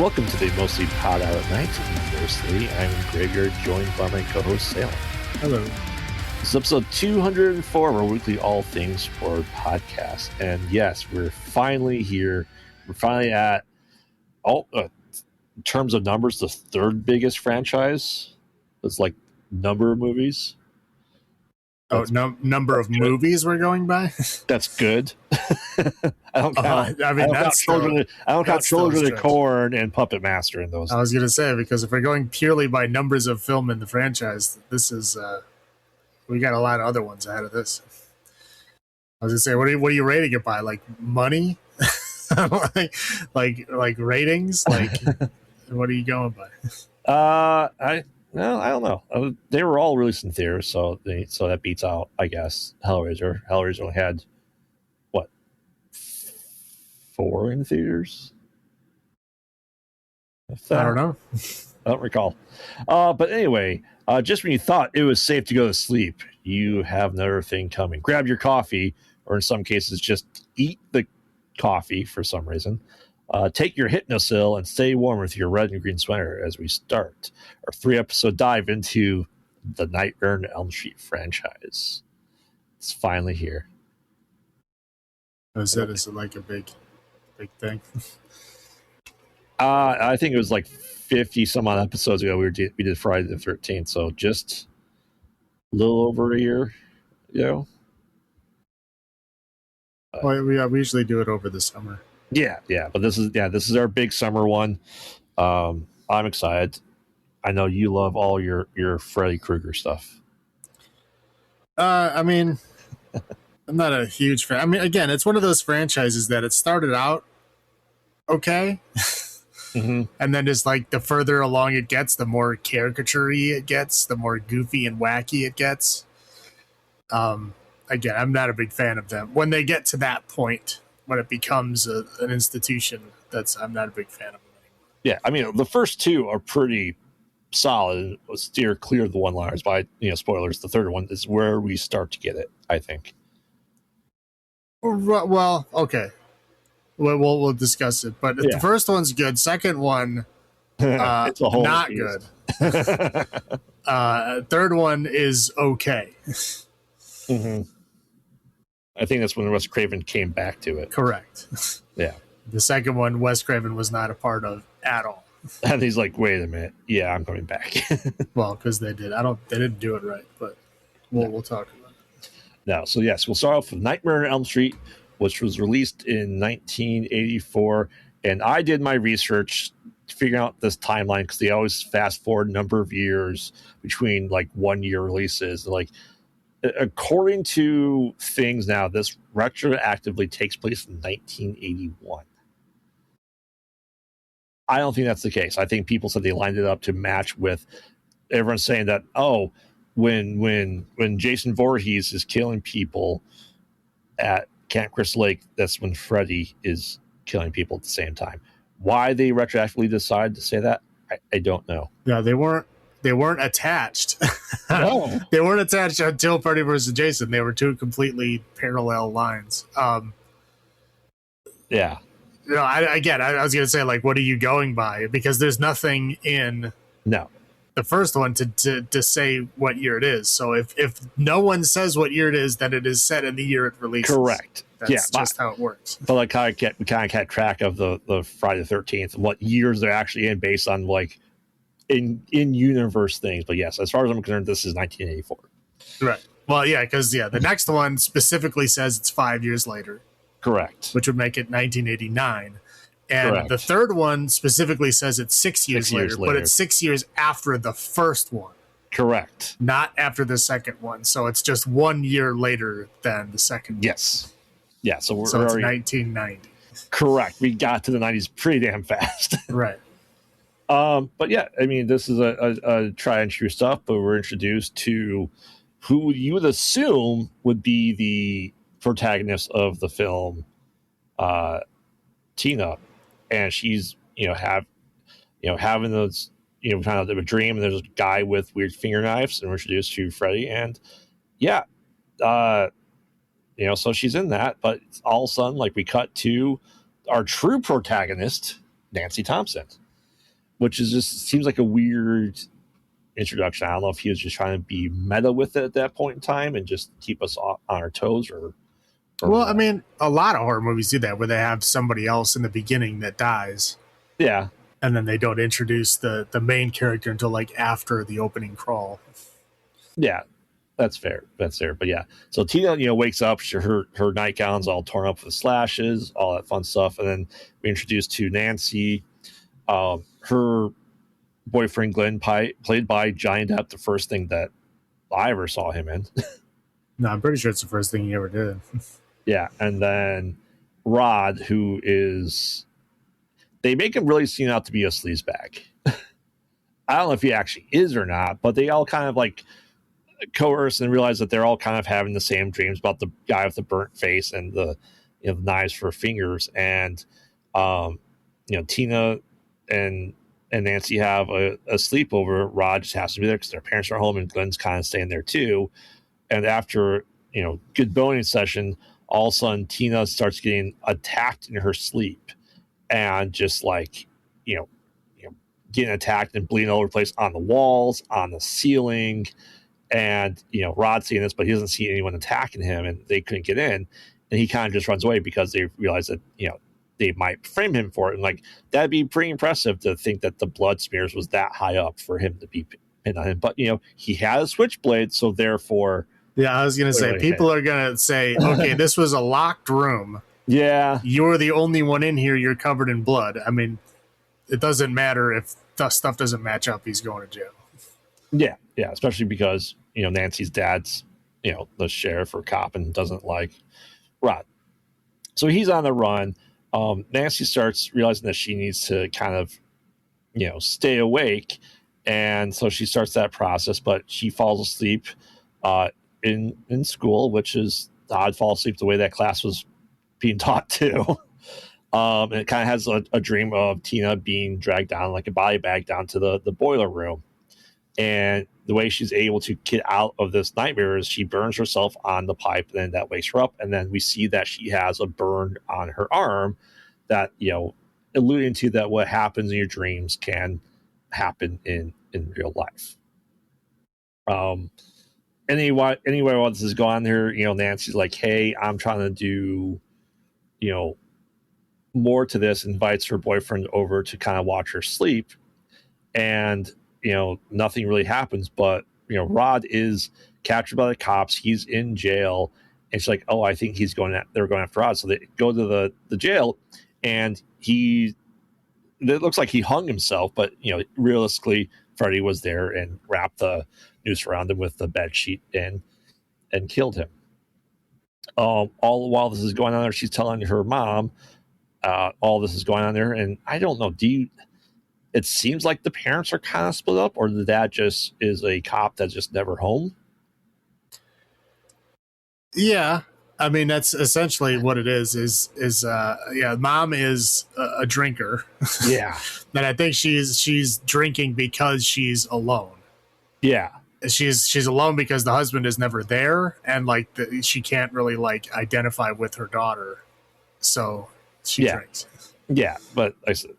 Welcome to the Mostly Pod Out at Night. Mostly, I'm in Graveyard, joined by my co-host, Salem. Hello. This is episode 204 of our weekly All Things Horror podcast. And yes, we're finally here. We're finally at, in terms of numbers, the third biggest franchise. It's like number of movies. Number of movies we're going by? That's good. I don't count. I don't count Children of the Corn and Puppet Master in those. I was going to say, because if we're going purely by numbers of film in the franchise, this is we got a lot of other ones ahead of this. I was going to say, what are you rating it by? Like money? like ratings? Like what are you going by? I don't know. They were all released in theaters, so that beats out, I guess, Hellraiser. Hellraiser only had, 4 in theaters? I don't know. I don't recall. But anyway, just when you thought it was safe to go to sleep, you have another thing coming. Grab your coffee, or in some cases, just eat the coffee for some reason. Take your Hypnocil and stay warm with your red and green sweater as we start our 3-episode dive into the Nightmare on Elm Street franchise. It's finally here. Is it like a big thing? I think it was like 50 some odd episodes ago we did Friday the 13th, so just a little over a year, We usually do it over the summer. Yeah, but this is our big summer one. I'm excited. I know you love all your Freddy Krueger stuff. I mean, I'm not a huge fan. I mean, again, it's one of those franchises that it started out okay, and then just like the further along it gets, the more caricature-y it gets, the more goofy and wacky it gets. Again, I'm not a big fan of them. When they get to that point, when it becomes an institution, I'm not a big fan of them anymore. Yeah, I mean, the first 2 are pretty solid. Steer clear of the one-liners, but spoilers. The third one is where we start to get it, I think. Well, okay. We'll discuss it. But the first one's good. Second one, it's a whole not good. Third one is okay. Mm-hmm. I think that's when Wes Craven came back to it. Correct. Yeah. The second one, Wes Craven was not a part of at all. And he's like, wait a minute. Yeah, I'm coming back. Well, because they didn't do it right, but we'll talk about it. No, so yes, we'll start off with Nightmare on Elm Street, which was released in 1984. And I did my research figuring out this timeline because they always fast forward a number of years between like 1 year releases. Like, according to things now, this retroactively takes place in 1981. I don't think that's the case. I think people said they lined it up to match with everyone saying that, when Jason Voorhees is killing people at Camp Crystal Lake, that's when Freddy is killing people at the same time. Why they retroactively decide to say that, I don't know. Yeah, they weren't attached. No. They weren't attached until Freddy vs. Jason. They were 2 completely parallel lines. Yeah. I was going to say, like, what are you going by? Because there's nothing in the first one to say what year it is. So if no one says what year it is, then it is set in the year it releases. Correct. That's just how it works. But we kind of kept track of the Friday the 13th and what years they're actually in based on like in universe things. But yes, as far as I'm concerned, this is 1984. Right. Well, yeah, because the next one specifically says it's 5 years later. Correct. Which would make it 1989. And Correct. The third one specifically says it's 6 years later, but it's 6 years after the first one. Correct. Not after the second one. So it's just 1 year later than the second one. Yes. Yeah, so it's already 1990. Correct. We got to the 90s pretty damn fast. Right. But yeah, I mean, this is a try and true stuff, but we're introduced to who you would assume would be the protagonist of the film, Tina, and she's having those kind of a dream, and there's a guy with weird finger knives, and we're introduced to Freddy, and so she's in that, but all of a sudden, like, we cut to our true protagonist, Nancy Thompson. which is just seems like a weird introduction. I don't know if he was just trying to be meta with it at that point in time and just keep us on our toes, or well, I mean, a lot of horror movies do that, where they have somebody else in the beginning that dies. Yeah. And then they don't introduce the main character until like after the opening crawl. Yeah, that's fair. That's fair. But yeah, so Tina, wakes up. Her nightgown's all torn up with slashes, all that fun stuff. And then we introduced to Nancy, her boyfriend Glenn, played by Johnny Depp, the first thing that I ever saw him in. No, I'm pretty sure it's the first thing he ever did. Yeah, and then Rod, who is, they make him really seem out to be a sleazebag. I don't know if he actually is or not, but they all kind of like coerce and realize that they're all kind of having the same dreams about the guy with the burnt face and the knives for fingers. And Tina and Nancy have a sleepover. Rod just has to be there because their parents are home, and Glenn's kind of staying there too. And after good boning session, all of a sudden Tina starts getting attacked in her sleep, and just like getting attacked and bleeding all over the place on the walls, on the ceiling. And Rod's seeing this, but he doesn't see anyone attacking him, and they couldn't get in. And he kind of just runs away because they realize that they might frame him for it. And like, that'd be pretty impressive to think that the blood smears was that high up for him to be pinned on him. But he had a switchblade, so therefore. Yeah, I was gonna say, people are gonna say, okay, this was a locked room. Yeah, you're the only one in here. You're covered in blood. I mean, it doesn't matter if the stuff doesn't match up. He's going to jail. Yeah, especially because Nancy's dad's the sheriff or cop and doesn't like Rod, so he's on the run. Nancy starts realizing that she needs to kind of stay awake, and so she starts that process. But she falls asleep in school, which is odd. Fall asleep the way that class was being taught too. And it kind of has a dream of Tina being dragged down like a body bag down to the boiler room. And the way she's able to get out of this nightmare is she burns herself on the pipe, and then that wakes her up. And then we see that she has a burn on her arm that, alluding to that what happens in your dreams can happen in real life. Anyway, while this is going on here, Nancy's like, hey, I'm trying to do, more to this, invites her boyfriend over to kind of watch her sleep. And nothing really happens, but Rod is captured by the cops. He's in jail, and she's like, "Oh, I think they're going after Rod." So they go to the jail, and it looks like he hung himself, but realistically, Freddy was there and wrapped the noose around him with the bed sheet and killed him. All while this is going on there, she's telling her mom all this is going on there, and I don't know. It seems like the parents are kind of split up, or the dad just is a cop that's just never home. Yeah, I mean that's essentially what it is. Mom is a drinker. Yeah, and I think she's drinking because she's alone. Yeah, she's alone because the husband is never there, and like she can't really like identify with her daughter, so she drinks. Yeah, but like I said,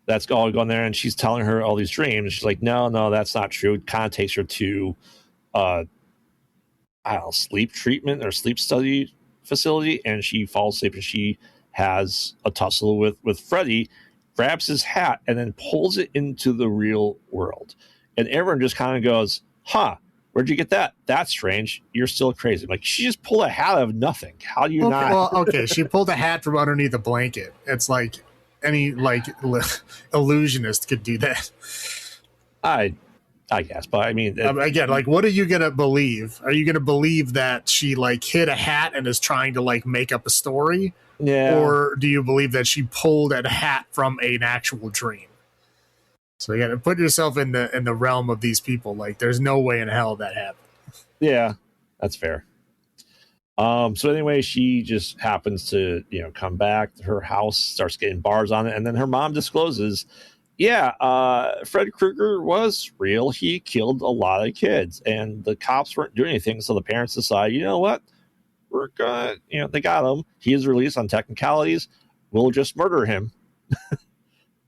that's all going there, and she's telling her all these dreams. She's like, no, that's not true. It kind of takes her to, sleep treatment or sleep study facility, and she falls asleep, and she has a tussle with Freddy, grabs his hat, and then pulls it into the real world. And everyone just kind of goes, huh, where'd you get that? That's strange. You're still crazy. Like, she just pulled a hat out of nothing. How do you not? Well, okay, she pulled a hat from underneath a blanket. It's like any like illusionist could do that. I guess, but I mean, again, like, what are you gonna believe? Are you gonna believe that she like hid a hat and is trying to like make up a story? Yeah. Or do you believe that she pulled a hat from an actual dream? So you gotta put yourself in the realm of these people. Like, there's no way in hell that happened. Yeah, that's fair. So anyway, she just happens to, come back. Her house starts getting bars on it. And then her mom discloses, Fred Krueger was real. He killed a lot of kids, and the cops weren't doing anything. So the parents decide, you know what? We're going to, they got him. He is released on technicalities. We'll just murder him.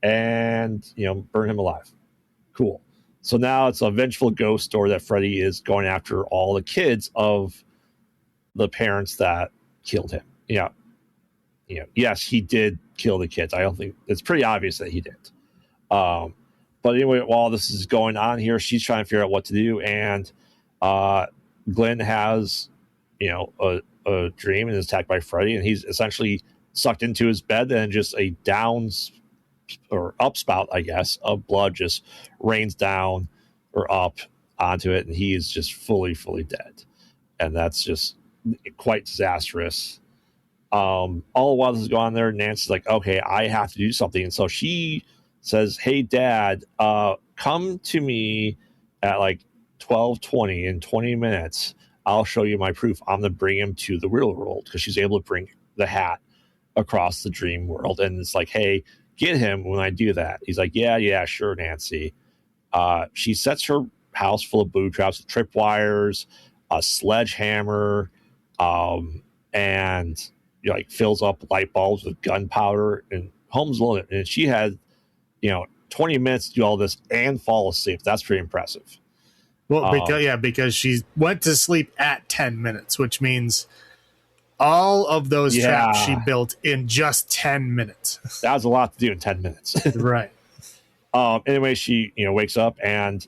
and burn him alive. Cool. So now it's a vengeful ghost story that Freddy is going after all the kids of the parents that killed him. Yes, he did kill the kids. I don't think it's pretty obvious that he did. But anyway, while this is going on here, she's trying to figure out what to do, and Glenn has a dream and is attacked by Freddy, and he's essentially sucked into his bed, and just a downs or upspout, I guess, of blood just rains down or up onto it, and he is just fully dead. And that's just quite disastrous. All while this is going on there, Nancy's like, okay, I have to do something. And so she says, hey, Dad, come to me at like 12:20 in 20 minutes. I'll show you my proof. I'm going to bring him to the real world, because she's able to bring the hat across the dream world. And it's like, hey, get him when I do that. He's like, yeah, sure, Nancy. She sets her house full of booby traps with tripwires, a sledgehammer, and fills up light bulbs with gunpowder, and Holmes alone. And she had 20 minutes to do all this and fall asleep. That's pretty impressive. Well, because she went to sleep at 10 minutes, which means all of those traps she built in just 10 minutes. That was a lot to do in 10 minutes. Right. Anyway, she wakes up, and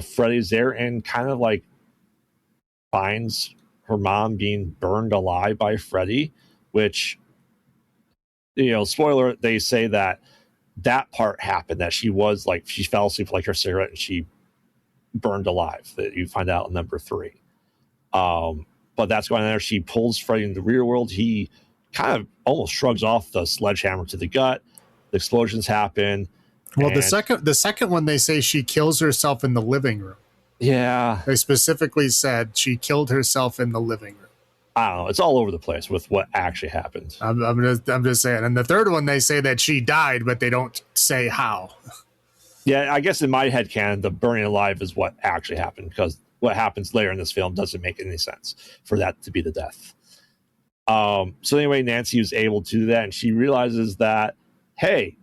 Freddy's there, and kind of like finds her mom being burned alive by Freddy, which spoiler, they say that part happened, that she fell asleep like her cigarette and she burned alive. That you find out in number 3. But that's going on there. She pulls Freddy into the real world. He kind of almost shrugs off the sledgehammer to the gut. The explosions happen. Well, the second one, they say she kills herself in the living room. Yeah. They specifically said she killed herself in the living room. I don't know. It's all over the place with what actually happened. I'm just saying. And the third one, they say that she died, but they don't say how. Yeah, I guess in my head canon, the burning alive is what actually happened, because what happens later in this film doesn't make any sense for that to be the death. So anyway, Nancy was able to do that, and she realizes that, hey,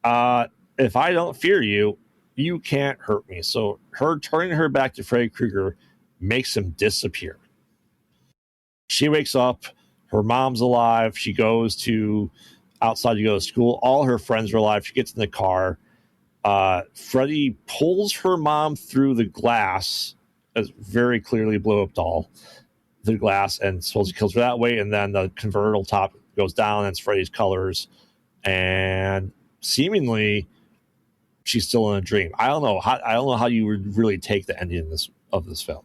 if I don't fear you, you can't hurt me. So her turning her back to Freddy Krueger makes him disappear. She wakes up, her mom's alive. She goes outside to go to school. All her friends are alive. She gets in the car. Freddy pulls her mom through the glass, as very clearly blow-up doll, the glass, and supposedly kills her that way. And then the convertible top goes down, and it's Freddy's colors. And seemingly, she's still in a dream. I don't know how you would really take the ending of this film,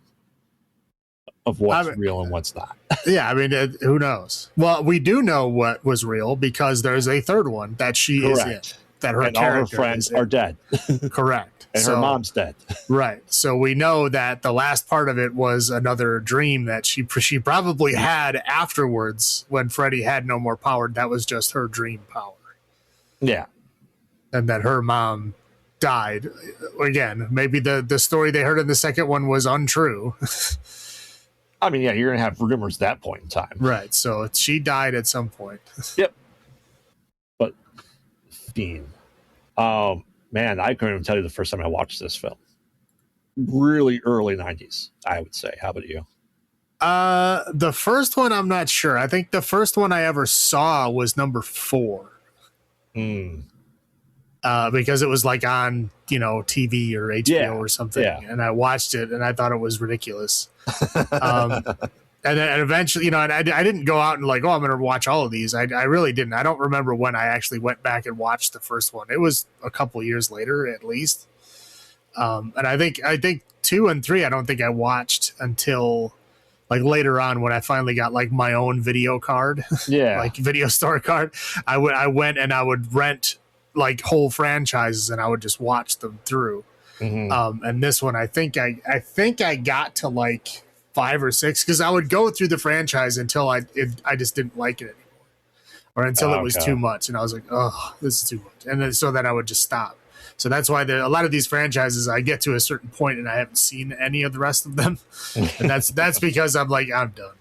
of what's real and what's not. Yeah, who knows? Well, we do know what was real, because there's a third one that she is in. That her all her friends are dead. Correct. And her mom's dead. Right. So we know that the last part of it was another dream that she probably had afterwards, when Freddy had no more power. That was just her dream power. Yeah. And that her mom died. Again, maybe the story they heard in the second one was untrue. You're going to have rumors at that point in time. Right. So she died at some point. Yep. But Fiend. Man, I couldn't even tell you the first time I watched this film. Really early 90s, I would say. How about you? The first one, I'm not sure. I think the first one I ever saw was number 4. Because it was like on, TV or HBO or something. Yeah. And I watched it, and I thought it was ridiculous. And then eventually, and I didn't go out and like, I'm going to watch all of these. I really didn't. I don't remember when I actually went back and watched the first one. It was a couple years later, at least. And I think 2 and 3, I don't think I watched until like later on, when I finally got like my own video card, like video store card. I went and I would rent like whole franchises, and I would just watch them through. Mm-hmm. And this one, I think I got to like 5 or 6, because I would go through the franchise until I just didn't like it anymore, or until it was too much, and I was like, oh, this is too much, and then so that I would just stop. So that's why a lot of these franchises, I get to a certain point and I haven't seen any of the rest of them, and that's because I'm like, I'm done.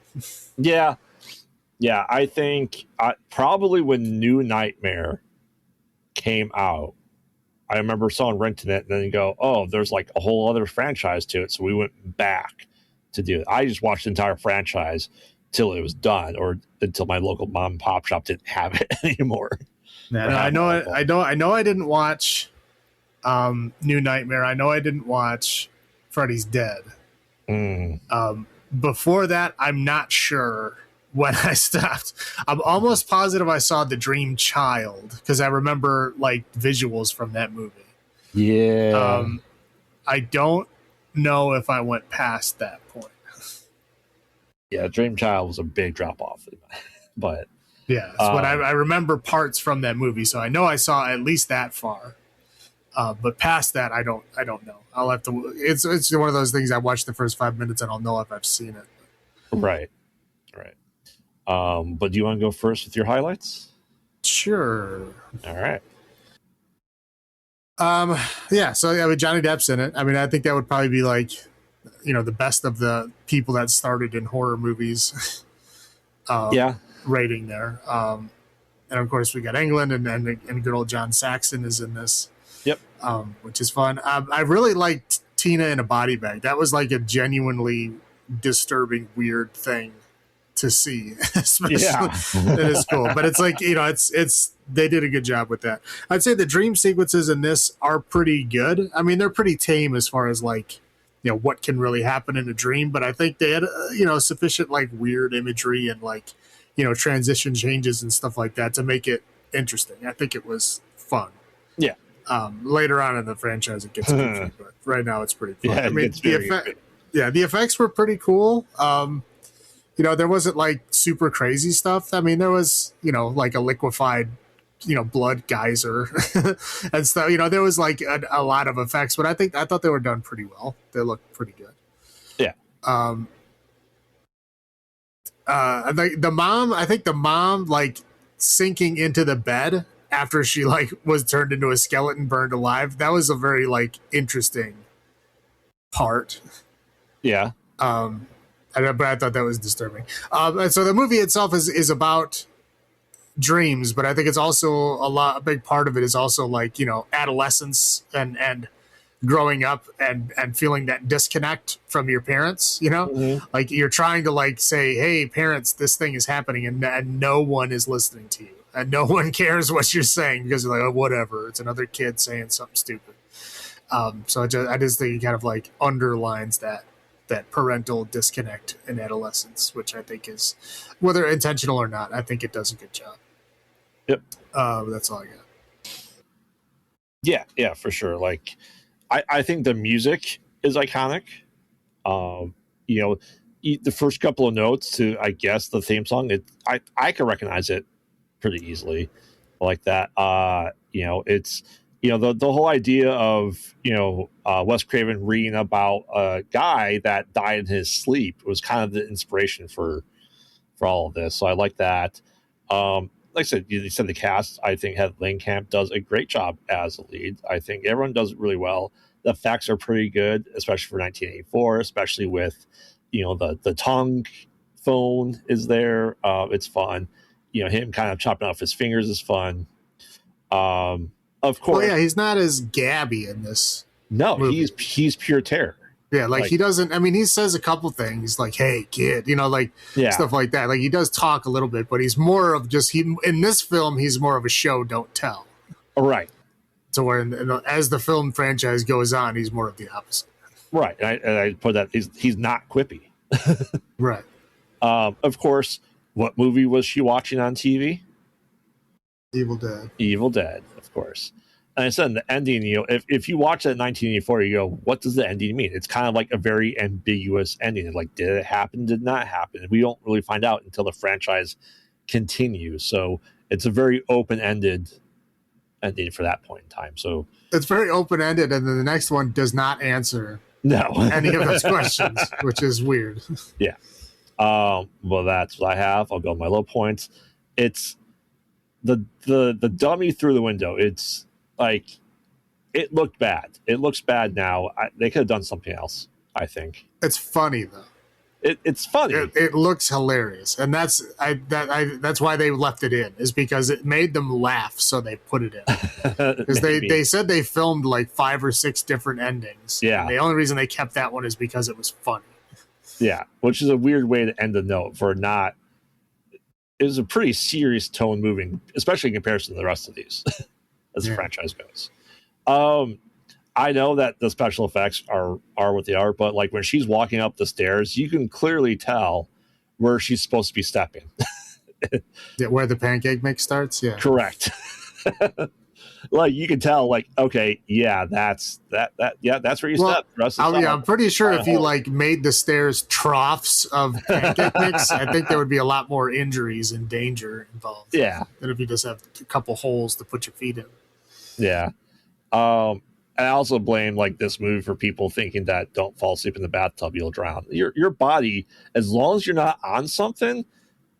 Yeah. I think probably when New Nightmare came out, I remember someone renting it and then go, oh, there's like a whole other franchise to it. So we went back to do it. I just watched the entire franchise till it was done, or until my local mom and pop shop didn't have it anymore. Yeah, no, I know I didn't watch New Nightmare. I know I didn't watch Freddy's Dead. Before that, I'm not sure when I stopped. I'm almost positive I saw The Dream Child, because I remember like visuals from that movie. Yeah. I don't know if I went past that point. Yeah, Dream Child was a big drop off, but yeah, but I remember parts from that movie, so I know I saw at least that far. But past that, I don't know. I'll have to. It's one of those things. I watch the first 5 minutes and I'll know if I've seen it. Right. But do you want to go first with your highlights? Sure. All right. Yeah. So yeah, with Johnny Depp's in it. I mean, I think that would probably be like, the best of the people that started in horror movies. Rating there. And of course we got England and good old John Saxon is in this. Yep. Which is fun. I really liked Tina in a body bag. That was like a genuinely disturbing, weird thing to see. Especially it is cool. But it's like, it's they did a good job with that. I'd say the dream sequences in this are pretty good. I mean, they're pretty tame as far as like, what can really happen in a dream, but I think they had sufficient like weird imagery and like transition changes and stuff like that to make it interesting. I think it was fun. Yeah. Later on in the franchise it gets goofy, but right now it's pretty fun. Yeah, I mean, the effects were pretty cool. There wasn't like super crazy stuff. I mean, there was like a liquefied blood geyser and stuff. There was like a lot of effects, but I thought they were done pretty well. They looked pretty good. Yeah. The mom like sinking into the bed after she like was turned into a skeleton, burned alive. That was a very like interesting part. Yeah. But I thought that was disturbing. And so the movie itself is about dreams, but I think it's also a big part of it is also like adolescence and growing up and feeling that disconnect from your parents. Like you're trying to like say, hey parents, this thing is happening, and no one is listening to you and no one cares what you're saying because you're like, oh, whatever, it's another kid saying something stupid. So I just think it kind of like underlines that parental disconnect in adolescence, which I think is, whether intentional or not, I think it does a good job. Yep. That's all I got. Yeah, for sure. Like, I think the music is iconic. The first couple of notes to, I guess, the theme song, I can recognize it pretty easily, like that. It's the whole idea of Wes Craven reading about a guy that died in his sleep was kind of the inspiration for all of this. So I like that. Like I said, you said the cast, I think Heath Langenkamp does a great job as a lead. I think everyone does it really well. The effects are pretty good, especially for 1984, especially with, the tongue phone is there. It's fun. Him kind of chopping off his fingers is fun. Of course. Oh yeah, he's not as gabby in this. No, movie. he's pure terror. Yeah, like he doesn't. I mean, he says a couple things like "Hey, kid," stuff like that. Like he does talk a little bit, but he's more of just in this film. He's more of a show don't tell. Right. So where as the film franchise goes on, he's more of the opposite. Right, and I put that he's not quippy. Right. Of course, what movie was she watching on TV? Evil Dead. Evil Dead, of course. And I said in the ending, if you watch that in 1984, you go, what does the ending mean? It's kind of like a very ambiguous ending. It's like, did it happen? Did it not happen? We don't really find out until the franchise continues. So it's a very open-ended ending for that point in time. So it's very open-ended, and then the next one does not answer any of those questions, which is weird. Yeah. Well, that's what I have. I'll go with my low points. It's the dummy through the window. It's like, it looked bad. It looks bad now. They could have done something else, I think. It's funny though. It's funny. It looks hilarious, and that's why they left it in, is because it made them laugh, so they put it in. Because they said they filmed like 5 or 6 different endings. Yeah. And the only reason they kept that one is because it was funny. Yeah, which is a weird way to end the note for not. It was a pretty serious tone moving, especially in comparison to the rest of these, as the franchise goes. I know that the special effects are what they are, but like when she's walking up the stairs, you can clearly tell where she's supposed to be stepping. Where the pancake mix starts? Yeah. Correct. Like you can tell, like, okay, yeah, that's that. Yeah, that's where you step. I'm pretty sure if you like made the stairs troughs of pancake mix, I think there would be a lot more injuries and danger involved. Yeah. Than if you just have a couple holes to put your feet in. Yeah. And I also blame like this movie for people thinking that don't fall asleep in the bathtub, you'll drown. Your body, as long as you're not on something,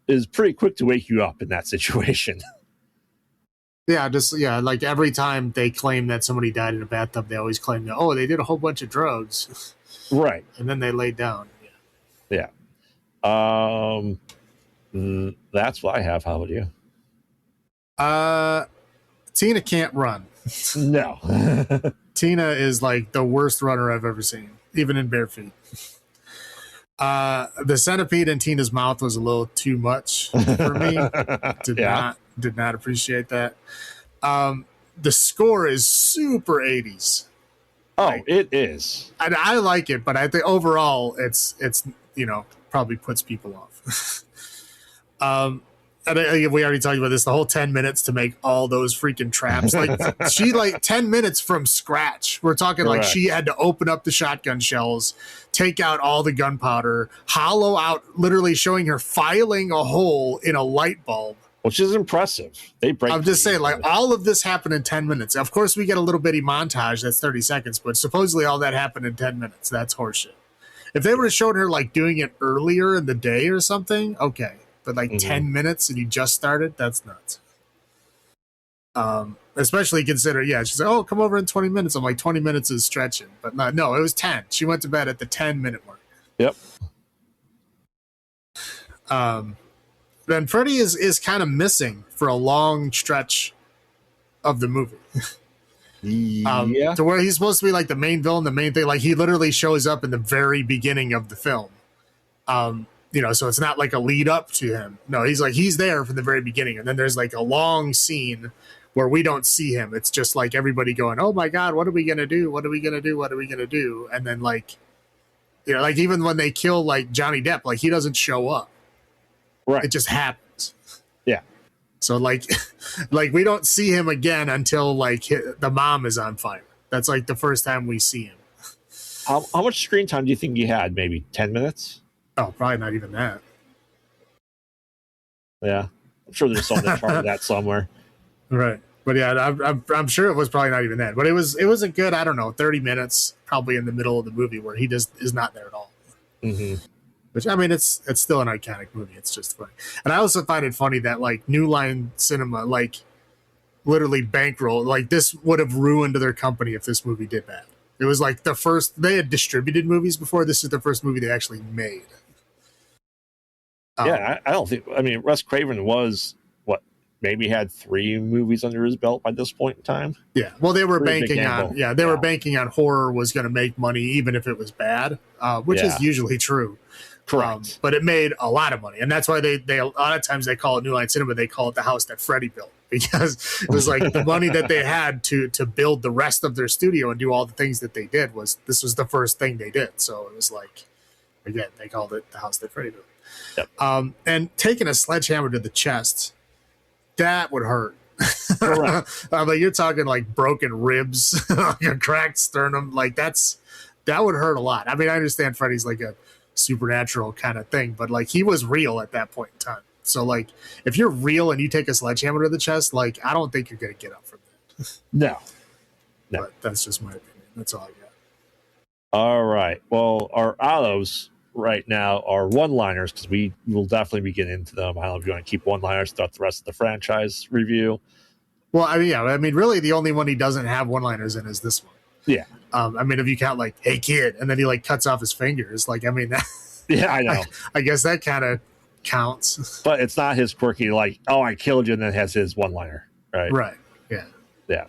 is pretty quick to wake you up in that situation. Yeah, like every time they claim that somebody died in a bathtub, they always claim that, oh, they did a whole bunch of drugs. Right. And then they laid down. Yeah. That's what I have. How about you? Tina can't run. No. Tina is like the worst runner I've ever seen, even in bare feet. The centipede in Tina's mouth was a little too much for me. Did not appreciate that. The score is super 80s. Oh, like, it is. And I like it, but I think overall it's probably puts people off. And we already talked about this, the whole 10 minutes to make all those freaking traps. Like she 10 minutes from scratch. We're talking like she had to open up the shotgun shells, take out all the gunpowder, hollow out, literally showing her filing a hole in a light bulb. Which is impressive. I'm just saying, like, all of this happened in 10 minutes. Of course, we get a little bitty montage that's 30 seconds, but supposedly all that happened in 10 minutes. That's horseshit. If they would have shown her, like, doing it earlier in the day or something, okay. But, like, 10 minutes and you just started, that's nuts. Especially consider, she's like, oh, come over in 20 minutes. I'm like, 20 minutes is stretching. But no, it was 10. She went to bed at the 10-minute mark. Yep. Then Freddy is kind of missing for a long stretch of the movie. To where he's supposed to be like the main villain, the main thing. Like he literally shows up in the very beginning of the film. So it's not like a lead up to him. No, he's there from the very beginning. And then there's like a long scene where we don't see him. It's just like everybody going, oh my God, what are we going to do? What are we going to do? What are we going to do? And then like even when they kill like Johnny Depp, like he doesn't show up. Right. It just happens. Yeah. So like we don't see him again until like the mom is on fire. That's like the first time we see him. How much screen time do you think you had? Maybe 10 minutes? Oh, probably not even that. Yeah. I'm sure there's something chart of that somewhere. Right. But yeah, I'm sure it was probably not even that. But it was a good, 30 minutes probably in the middle of the movie where he just is not there at all. Mm-hmm. Which, I mean, it's still an iconic movie. It's just funny. And I also find it funny that, like, New Line Cinema, like, literally bankroll. Like, this would have ruined their company if this movie did bad. It was, like, the first... They had distributed movies before. This is the first movie they actually made. I don't think... I mean, Wes Craven was, maybe had 3 movies under his belt by this point in time? Yeah. Well, they were banking on... Yeah, they were banking on horror was going to make money even if it was bad, which is usually true. Correct. But it made a lot of money. And that's why they a lot of times they call it New Line Cinema. They call it the house that Freddy built because it was like the money that they had to build the rest of their studio and do all the things that they did this was the first thing they did. So it was like, again, they called it the house that Freddy built. Yep. And taking a sledgehammer to the chest, that would hurt. Like you're talking like broken ribs, like a cracked sternum. Like that would hurt a lot. I mean, I understand Freddy's like a supernatural kind of thing, but like he was real at that point in time. So like if you're real and you take a sledgehammer to the chest, like I don't think you're gonna get up from that. No. But that's just my opinion. That's all I got. All right. Well, our autos right now are one-liners because we will definitely be getting into them. I don't know if you want to keep one-liners throughout the rest of the franchise review. Well, I mean, really the only one he doesn't have one-liners in is this one. Yeah. I mean, if you count like, hey kid, and then he like cuts off his fingers, like, I mean, Yeah, I know. I guess that kind of counts. But it's not his quirky, like, oh, I killed you, and then has his one-liner, right? Right. Yeah. Yeah.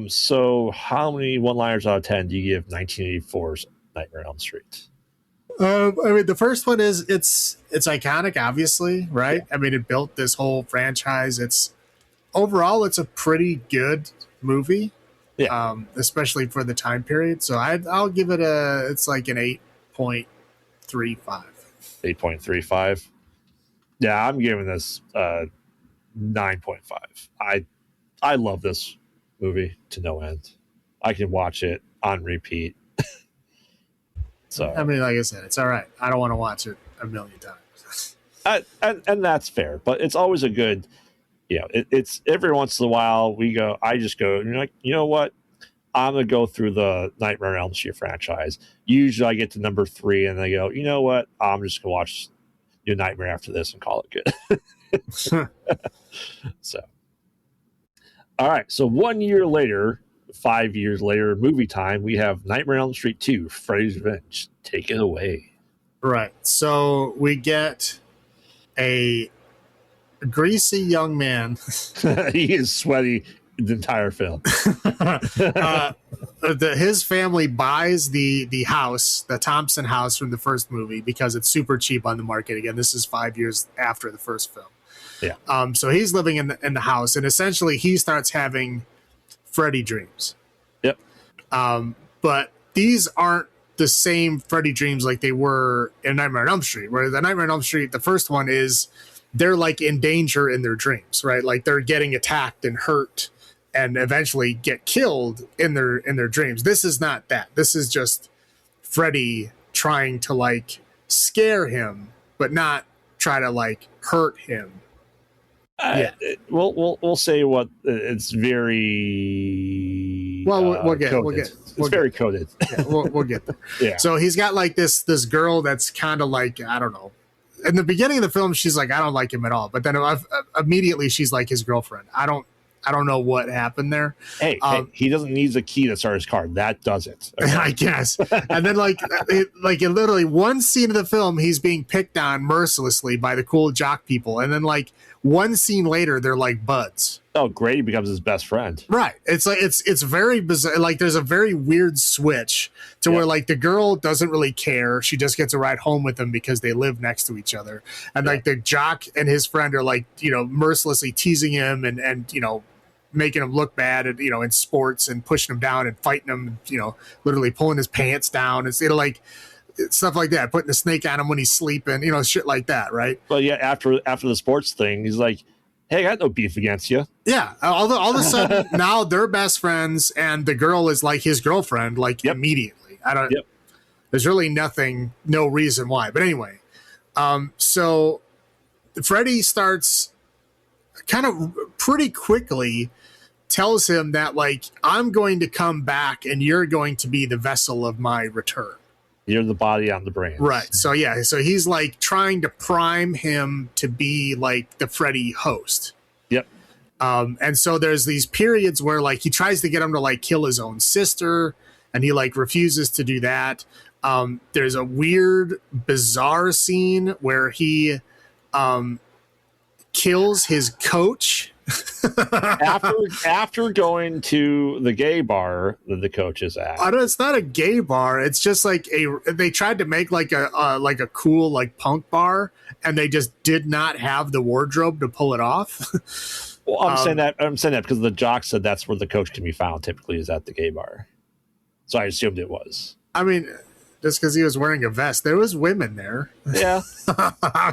So how many one-liners out of 10 do you give 1984's Nightmare on Elm Street? I mean, the first one is it's iconic, obviously, right? Yeah. I mean, it built this whole franchise. It's overall, it's a pretty good movie, especially for the time period. So I'll give it it's like an 8.35. 8.35. Yeah, I'm giving this 9.5. I love this movie to no end. I can watch it on repeat. So I mean, like I said, it's all right. I don't want to watch it a million times. and that's fair, but it's always a good, it's every once in a while I just go, and you're like, you know what? I'm going to go through the Nightmare on Elm Street franchise. Usually I get to number 3 and I go, you know what? I'm just going to watch New Nightmare after this and call it good. So, all right. So 1 year later, 5 years later, movie time, we have Nightmare on Elm Street 2, Freddy's Revenge. Take it away. Right. So we get a greasy young man. He is sweaty the entire film. His family buys the house, the Thompson house from the first movie, because it's super cheap on the market. Again, this is 5 years after the first film. Yeah. So he's living in the house, and essentially he starts having Freddy dreams. Yep. But these aren't the same Freddy dreams like they were in Nightmare on Elm Street, where the Nightmare on Elm Street, the first one is they're like in danger in their dreams, right? Like they're getting attacked and hurt and eventually get killed in their dreams. This is not that. This is just Freddy trying to like scare him, but not try to like hurt him. We'll say what it's very we'll get it's very coded. Yeah, we'll get there. Yeah. So he's got like this girl that's kind of like, I don't know. In the beginning of the film, she's like, I don't like him at all. But then immediately she's like his girlfriend. I don't know what happened there. Hey, he doesn't need a key to start his car. That does it. Okay. I guess. And then like in literally one scene of the film, he's being picked on mercilessly by the cool jock people. And then like one scene later, they're like buds. Oh, Grady becomes his best friend. Right. It's like it's very bizarre. Like there's a very weird switch to where like the girl doesn't really care. She just gets a ride home with him because they live next to each other. And like the jock and his friend are like, mercilessly teasing him and making him look bad at, in sports and pushing him down and fighting him, literally pulling his pants down. It's like stuff like that, putting a snake on him when he's sleeping, shit like that. Right. Well, yeah. After the sports thing, he's like, hey, I got no beef against you. Yeah. All of a sudden now they're best friends and the girl is like his girlfriend, like immediately. There's really no reason why. But anyway, so Freddy starts kind of pretty quickly tells him that like, I'm going to come back and you're going to be the vessel of my return. You're the body on the brain. Right. So yeah. So he's like trying to prime him to be like the Freddy host. Yep. And so there's these periods where like he tries to get him to like kill his own sister and he like refuses to do that. There's a weird, bizarre scene where he kills his coach. after going to the gay bar that the coach is at. It's not a gay bar. It's just like they tried to make like a cool like punk bar, and they just did not have the wardrobe to pull it off. Well, I'm saying that because the jock said that's where the coach can be found. Typically, is at the gay bar. So I assumed it was. I mean, just because he was wearing a vest, there was women there. Yeah.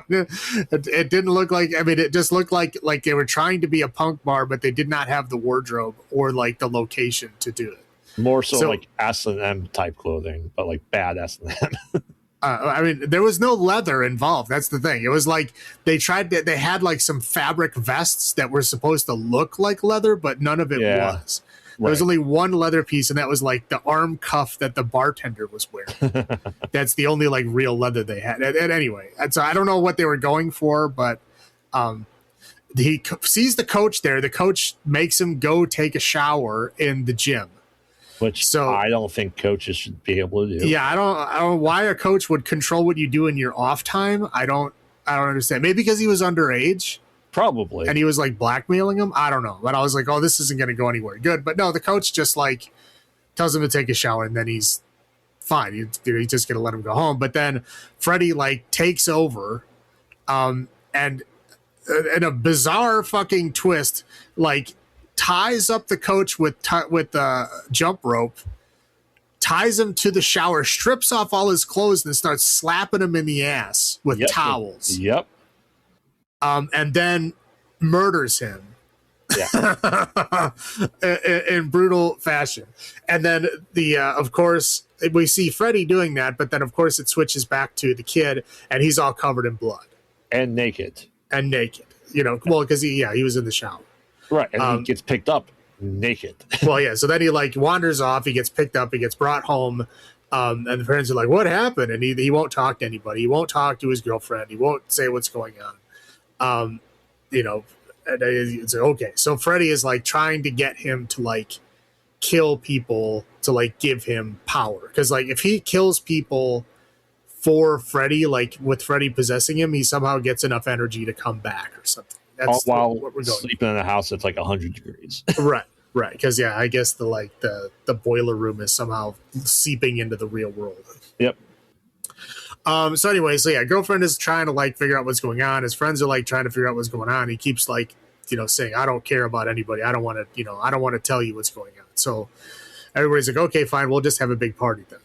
It didn't look like. I mean, it just looked like they were trying to be a punk bar, but they did not have the wardrobe or like the location to do it. More so like S&M type clothing, but like bad S&M. I mean, there was no leather involved. That's the thing. It was like they had like some fabric vests that were supposed to look like leather, but none of it was. There was only one leather piece, and that was like the arm cuff that the bartender was wearing. That's the only like real leather they had. And anyway, so I don't know what they were going for, but he sees the coach there. The coach makes him go take a shower in the gym. Which So I don't think coaches should be able to do. yeah, I don't why a coach would control what you do in your off time. I don't understand. Maybe because he was underage. Probably. And he was like blackmailing him. I don't know. But I was like, oh, this isn't going to go anywhere good. But no, the coach just like tells him to take a shower and then he's fine. He's just going to let him go home. But then Freddy like takes over and in a bizarre fucking twist, like ties up the coach with the jump rope, ties him to the shower, strips off all his clothes and starts slapping him in the ass with towels. Yep. And then murders him in brutal fashion. And then of course, we see Freddy doing that, but then of course it switches back to the kid, and he's all covered in blood and naked. Well, because he was in the shower, right? And he gets picked up naked. Well, yeah. So then he like wanders off. He gets picked up. He gets brought home. And the parents are like, "What happened?" And he won't talk to anybody. He won't talk to his girlfriend. He won't say what's going on. And it's like, okay. So Freddy is like trying to get him to like kill people to like give him power. Because like if he kills people for Freddy, like with Freddy possessing him, he somehow gets enough energy to come back or something. That's while what we're going sleeping in a house that's like 100 degrees. Right. Because yeah, I guess the boiler room is somehow seeping into the real world. Yep. So anyway, girlfriend is trying to like figure out what's going on. His friends are like trying to figure out what's going on. He keeps like, saying, I don't care about anybody. I don't want to tell you what's going on. So everybody's like, okay, fine. We'll just have a big party then.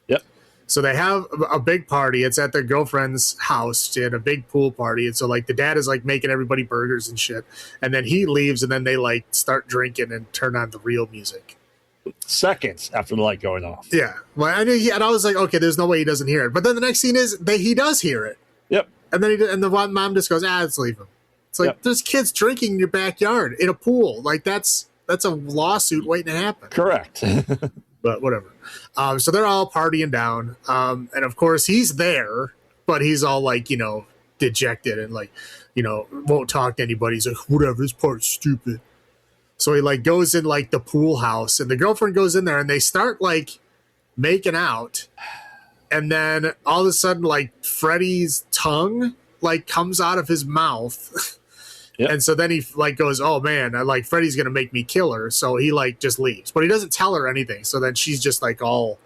Yep. So they have a big party. It's at their girlfriend's house. She had a big pool party. And so like the dad is like making everybody burgers and shit. And then he leaves and then they like start drinking and turn on the real music. Seconds after the light going off. Yeah. Well, and I was like, okay, there's no way he doesn't hear it. But then the next scene is that he does hear it. Yep. And then the mom just goes, let's leave him. It's like, there's kids drinking in your backyard in a pool. Like that's a lawsuit waiting to happen. Correct. But whatever. So they're all partying down. And of course he's there, but he's all like, dejected and like, won't talk to anybody. He's like, whatever, this part's stupid. So he like goes in like the pool house and the girlfriend goes in there and they start like making out. And then all of a sudden like Freddy's tongue like comes out of his mouth. Yep. And so then he like goes, oh man, like Freddy's going to make me kill her. So he like just leaves, but he doesn't tell her anything. So then she's just like all,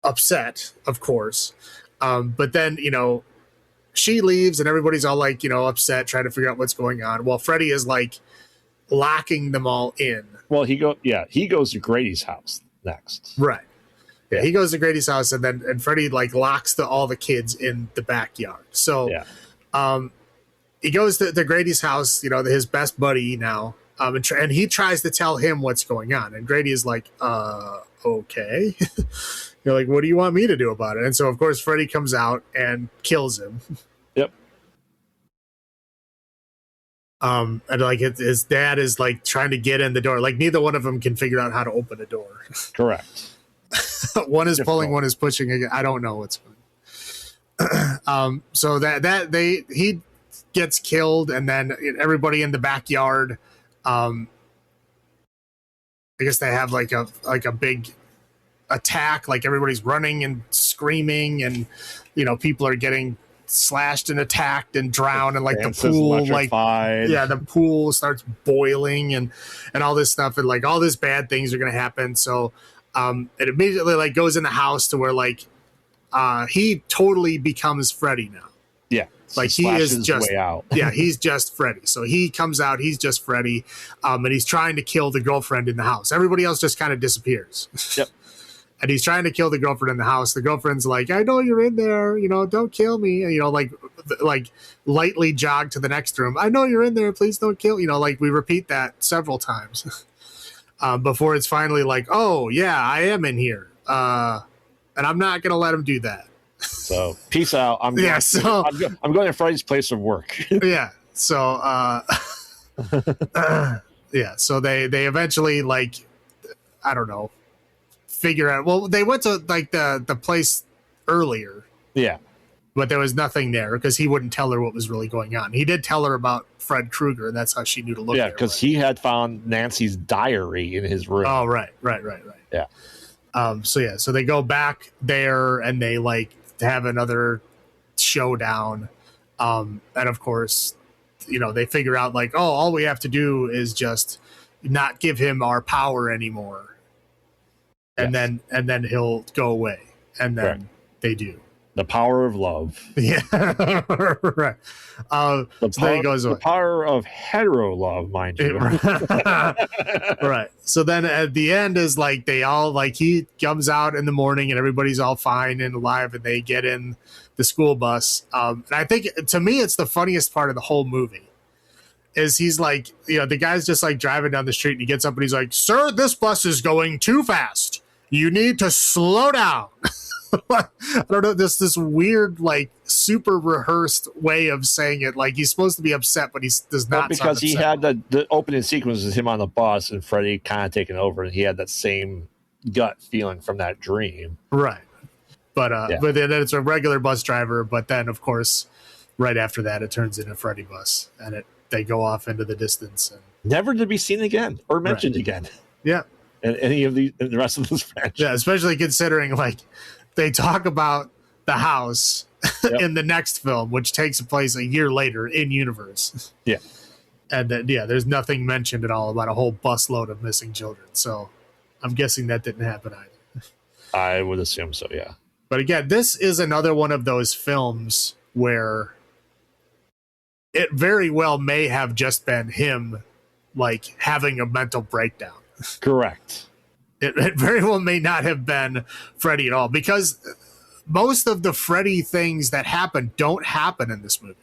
upset, of course. But then, she leaves and everybody's all like, upset, trying to figure out what's going on. While Freddy is like locking them all in. Well, he goes to Grady's house next. Right. Yeah, he goes to Grady's house and Freddy like locks all the kids in the backyard. So he goes to Grady's house, his best buddy now, and he tries to tell him what's going on. And Grady is like, okay. You're like, what do you want me to do about it? And so, of course, Freddy comes out and kills him. Yep. And like his dad is like trying to get in the door. Like neither one of them can figure out how to open a door. Correct. One is pulling, one is pushing. I don't know what's going on. So he gets killed, and then everybody in the backyard, I guess they have like a big attack. Like everybody's running and screaming, and people are getting slashed and attacked and drowned, and like the pool, electrified. the pool starts boiling and all this stuff, and like all these bad things are gonna happen. So it immediately like goes in the house to where like he totally becomes Freddy now. Yeah. Like he is just way out. Yeah, he's just Freddy. So he comes out, he's just Freddy, and he's trying to kill the girlfriend in the house. Everybody else just kind of disappears. Yep. And he's trying to kill the girlfriend in the house. The girlfriend's like, I know you're in there, don't kill me. And, like lightly jog to the next room. I know you're in there, please don't kill. Like we repeat that several times before it's finally like, oh yeah, I am in here. And I'm not going to let him do that. So peace out. I'm going to Freddy's place of work. Yeah. So, so they eventually like, I don't know, figure out. Well, they went to like the place earlier. Yeah. but there was nothing there because he wouldn't tell her what was really going on. He did tell her about Fred Krueger, and that's how she knew to look. Yeah, because he had found Nancy's diary in his room. Oh, right. Yeah. So they go back there and they like have another showdown. And of course, they figure out like, oh, all we have to do is just not give him our power anymore. And then he'll go away. And then they do. The power of love. Yeah. Right. The power of hetero love, mind you. Right. So then at the end is like they all like he comes out in the morning and everybody's all fine and alive and they get in the school bus. And I think to me it's the funniest part of the whole movie. Is he's like, the guy's just like driving down the street and he gets up and he's like, "Sir, this bus is going too fast. You need to slow down." I don't know, this weird, like, super rehearsed way of saying it. Like, he's supposed to be upset, but he does not. Because he had the opening sequence is him on the bus and Freddy kind of taking over, and he had that same gut feeling from that dream. Right. But then it's a regular bus driver, but then, of course, right after that, it turns into a Freddy bus, and they go off into the distance. And never to be seen again or mentioned again. Yeah. And any of the rest of this franchise. Yeah, especially considering, like, they talk about the house in the next film, which takes place a year later in universe. Yeah. And there's nothing mentioned at all about a whole busload of missing children. So I'm guessing that didn't happen either. I would assume so, yeah. But again, this is another one of those films where it very well may have just been him, like, having a mental breakdown. Correct. It very well may not have been Freddy at all, because most of the Freddy things that happen don't happen in this movie.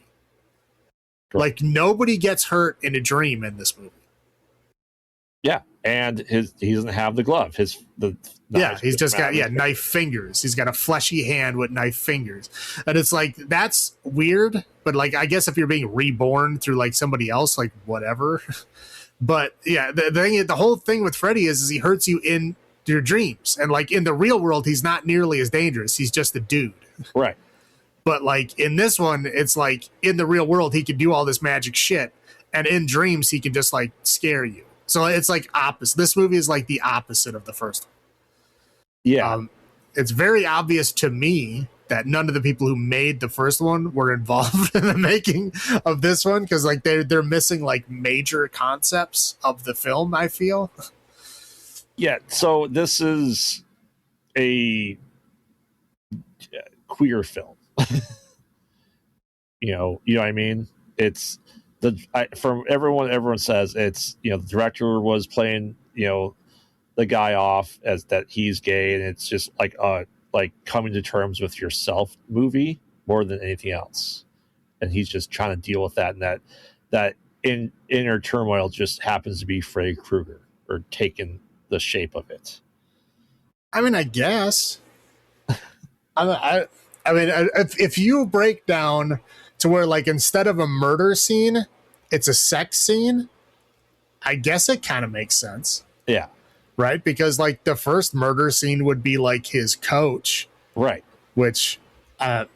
Correct. Like, nobody gets hurt in a dream in this movie. Yeah, and he doesn't have the glove. He's just got knife fingers. He's got a fleshy hand with knife fingers, and it's like, that's weird. But like, I guess if you're being reborn through like somebody else, like whatever. But yeah, the whole thing with Freddy is he hurts you in your dreams, and like in the real world, he's not nearly as dangerous. He's just a dude, right? But like in this one, it's like in the real world, he can do all this magic shit, and in dreams, he can just like scare you. So it's like opposite. This movie is like the opposite of the first one. Yeah, it's very obvious to me that none of the people who made the first one were involved in the making of this one, because like they're missing like major concepts of the film, I feel. Yeah, so this is a queer film. you know what I mean? It's from everyone says it's, the director was playing, the guy off as that he's gay, and it's just like coming to terms with yourself movie more than anything else. And he's just trying to deal with that, and that inner turmoil just happens to be Freddy Krueger, or taking the shape of it. I mean, I guess. I mean, if you break down to where like instead of a murder scene, it's a sex scene, I guess it kind of makes sense. Yeah. Right? Because like the first murder scene would be like his coach. Right. Which, not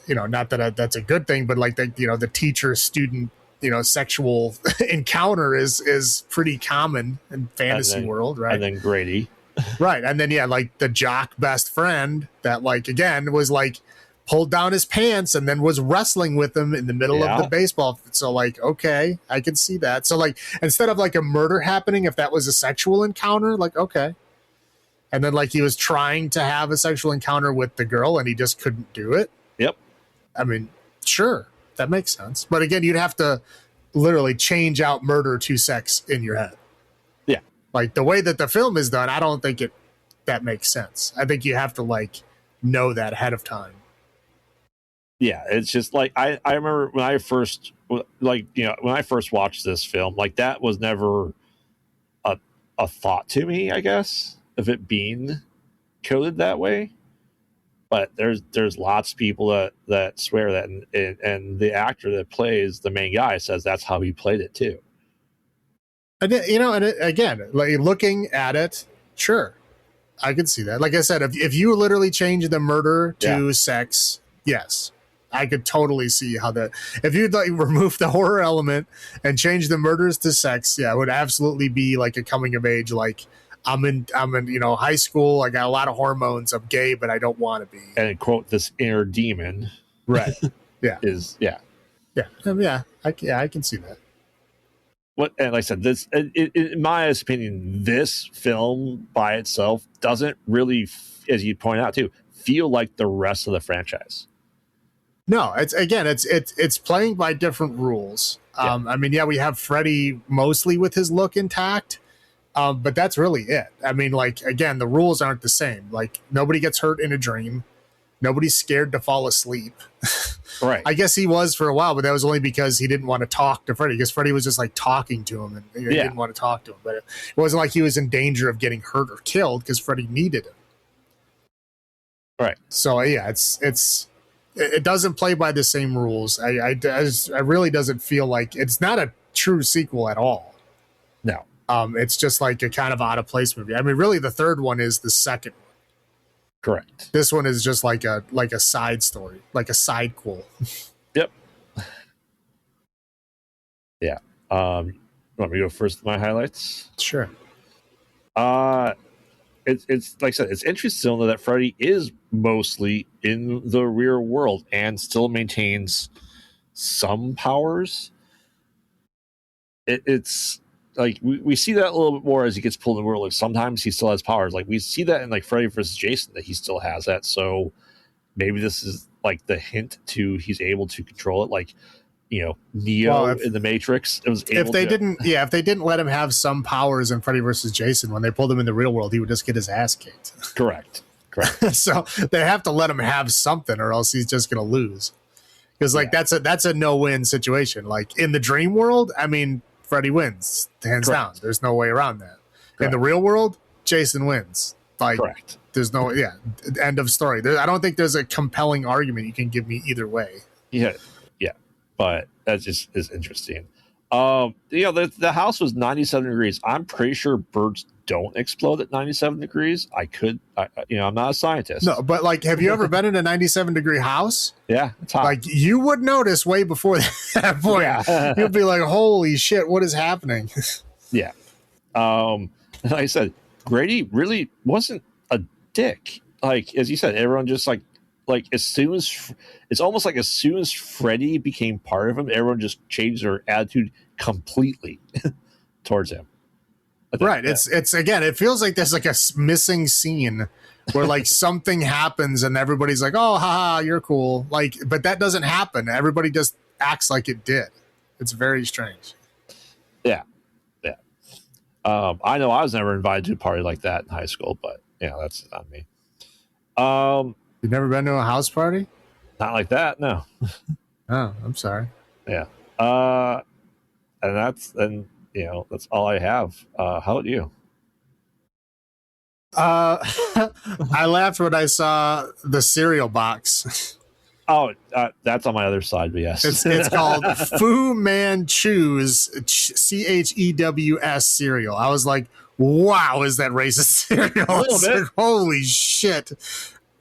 that that's a good thing, but like the teacher student, sexual encounter is pretty common in fantasy world, right? And then Grady. Right. And then, like the jock best friend that like, again, was like pulled down his pants and then was wrestling with him in the middle of the baseball. So like, okay, I can see that. So like, instead of like a murder happening, if that was a sexual encounter, like, okay. And then like he was trying to have a sexual encounter with the girl and he just couldn't do it. Yep. I mean, sure, that makes sense. But again, you'd have to literally change out murder to sex in your head. Yeah. Like the way that the film is done, I don't think that makes sense. I think you have to like know that ahead of time. Yeah, it's just like I remember when I first watched this film, like that was never a thought to me, I guess, of it being coded that way. But there's lots of people that swear that, and the actor that plays the main guy says that's how he played it too. And again, like looking at it, sure, I can see that. Like I said, if you literally change the murder to sex, yes. I could totally see how that, if you'd like remove the horror element and change the murders to sex, yeah, it would absolutely be like a coming of age. Like I'm in high school. I got a lot of hormones. I'm gay, but I don't want to be. And quote, this inner demon, right? Yeah, yeah. I can see that. And like I said, this, in my opinion, this film by itself doesn't really, as you point out too, feel like the rest of the franchise. No, it's playing by different rules. I mean, we have Freddy mostly with his look intact, but that's really it. I mean, like, again, the rules aren't the same. Like, nobody gets hurt in a dream. Nobody's scared to fall asleep. Right. I guess he was for a while, but that was only because he didn't want to talk to Freddy, because Freddy was just like talking to him, and he didn't want to talk to him. But it wasn't like he was in danger of getting hurt or killed because Freddy needed him. Right. So yeah, it doesn't play by the same rules. I really doesn't feel like, it's not a true sequel at all. No. It's just like a kind of out of place movie. I mean, really, the third one is the second one. Correct. This one is just like a side story, like a sidequel. Yep. Yeah. Want me to go first with my highlights? Sure. It's like I said, it's interesting that Freddy is mostly in the real world and still maintains some powers. It's like we see that a little bit more as he gets pulled in the world. Like sometimes he still has powers. Like we see that in like Freddy versus Jason, that he still has that. So maybe this is like the hint to he's able to control it. Like, Neo in the Matrix. If they didn't let him have some powers in Freddy versus Jason, when they pulled him in the real world, he would just get his ass kicked. Correct. So they have to let him have something, or else he's just going to lose. Because that's a no-win situation. Like in the dream world, I mean, Freddy wins hands down. There's no way around that. Correct. In the real world, Jason wins. Like, correct. There's no end of story. I don't think there's a compelling argument you can give me either way. Yeah. But that just is interesting. The house was 97 degrees. I'm pretty sure birds don't explode at 97 degrees. I'm not a scientist. No, but like, have you ever been in a 97-degree house? Yeah, it's hot. Like, you would notice way before that point. Yeah. You'd be like, holy shit, what is happening? Yeah. Like I said, Grady really wasn't a dick. Like, as you said, everyone just like as soon as it's almost like as soon as Freddy became part of him, everyone just changed their attitude completely towards him. Right. It's again, it feels like there's like a missing scene where like something happens and everybody's like, oh, haha, you're cool. Like, but that doesn't happen. Everybody just acts like it did. It's very strange. Yeah. I know I was never invited to a party like that in high school, but that's on me. You've never been to a house party? Not like that, no. Oh, I'm sorry. Yeah. And that's that's all I have. How about you? I laughed when I saw the cereal box. Oh, that's on my other side, but yes. It's called Fu Manchu's CHEWS cereal. I was like, wow, is that racist cereal? A little bit. Like, holy shit.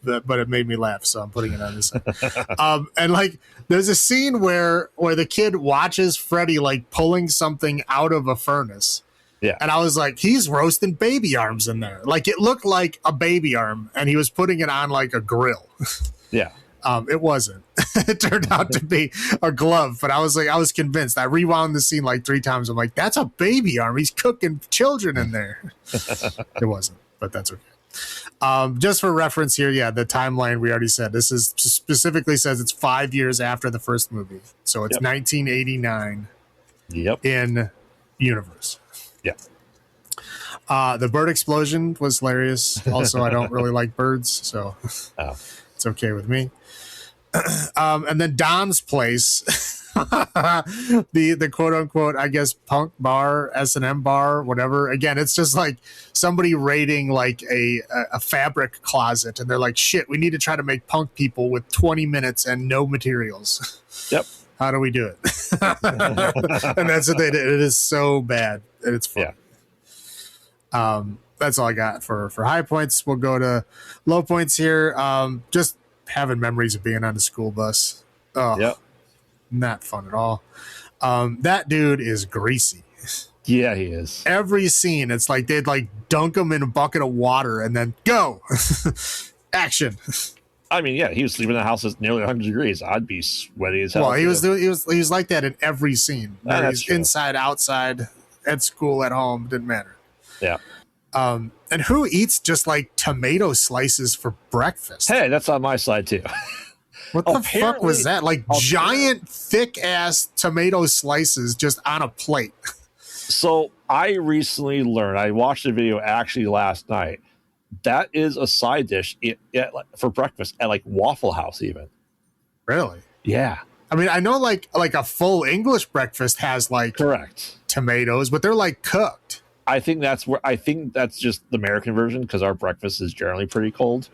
But it made me laugh, so I'm putting it on this side. And like, there's a scene where the kid watches Freddy like pulling something out of a furnace. Yeah. And I was like, he's roasting baby arms in there. Like, it looked like a baby arm, and he was putting it on like a grill. Yeah. It wasn't. It turned out to be a glove, but I was convinced. I rewound the scene like 3 times. I'm like, that's a baby arm. He's cooking children in there. It wasn't, but that's okay. Just for reference here, the timeline we already said. This is specifically says it's 5 years after the first movie, so it's 1989. Yep. In universe. Yeah. The bird explosion was hilarious. Also, I don't really like birds, so it's okay with me. And then Don's place, the quote unquote, I guess, punk bar, S&M bar, whatever. Again, it's just like somebody raiding like a fabric closet, and they're like, shit, we need to try to make punk people with 20 minutes and no materials. Yep. How do we do it? And that's what they did. It is so bad, and it's fun. Yeah. That's all I got for high points. We'll go to low points here. Just having memories of being on the school bus. Oh, Yep. not fun at all. That dude is greasy. Yeah, he is. Every scene, it's like they'd like dunk him in a bucket of water and then go. Action. I mean, yeah, he was sleeping in a house that's nearly 100 degrees. I'd be sweaty as hell. Well, he was like that in every scene. That's true. Inside, outside, at school, at home, didn't matter. Yeah. And who eats just like tomato slices for breakfast? Hey, that's on my side too. What the fuck was that? Like giant, thick ass tomato slices just on a plate. So I recently learned, I watched a video actually last night. That is a side dish for breakfast at like Waffle House, even. Really? Yeah. I mean, I know like a full English breakfast has like correct tomatoes, but they're like cooked. I think that's just the American version because our breakfast is generally pretty cold.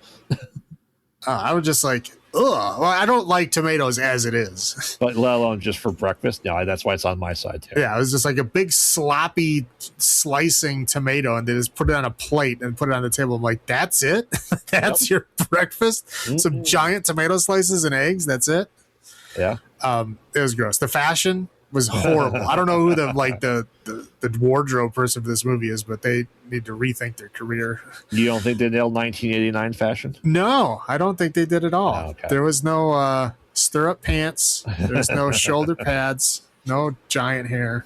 I was just like, ugh. Well, I don't like tomatoes as it is. But let alone just for breakfast. No, that's why it's on my side too. Yeah, it was just like a big sloppy slicing tomato, and they just put it on a plate and put it on the table. I'm like, that's it? That's your breakfast? Mm-hmm. Some giant tomato slices and eggs? That's it? Yeah. It was gross. The fashion was horrible. I don't know who the wardrobe person for this movie is, but they need to rethink their career. You don't think they nailed 1989 fashion? No, I don't think they did at all. Oh, okay. There was no stirrup pants. There's no shoulder pads. No giant hair.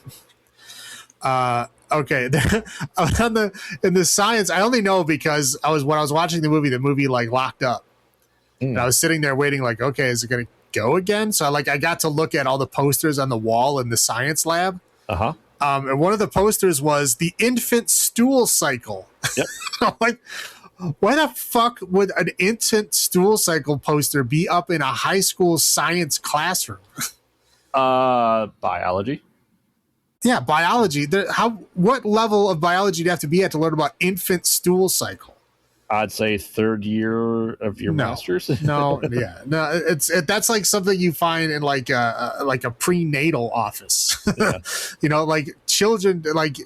Okay. In the science, I only know because when I was watching the movie like locked up. And I was sitting there waiting like, okay, is it going to go again? So I got to look at all the posters on the wall in the science lab. Uh-huh. And one of the posters was the infant stool cycle. Yep. I'm like, why the fuck would an infant stool cycle poster be up in a high school science classroom? Biology. Yeah, biology. What level of biology do you have to be at to learn about infant stool cycle? I'd say third year of your master's. That's like something you find in like a prenatal office. Yeah. You know, like children, like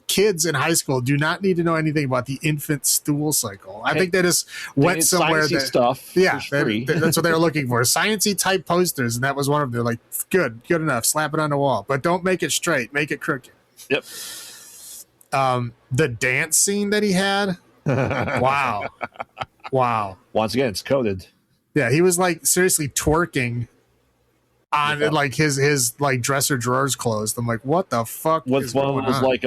kids in high school do not need to know anything about the infant stool cycle. I think they just went somewhere that stuff. Yeah, that's what they were looking for. Sciencey type posters, and that was one of them. They're like, good enough. Slap it on the wall, but don't make it straight. Make it crooked. Yep. The dance scene that he had. Wow. Once again, it's coded. Yeah, he was like seriously twerking on like his like dresser drawers closed. I'm like, what the fuck? What's one of them was like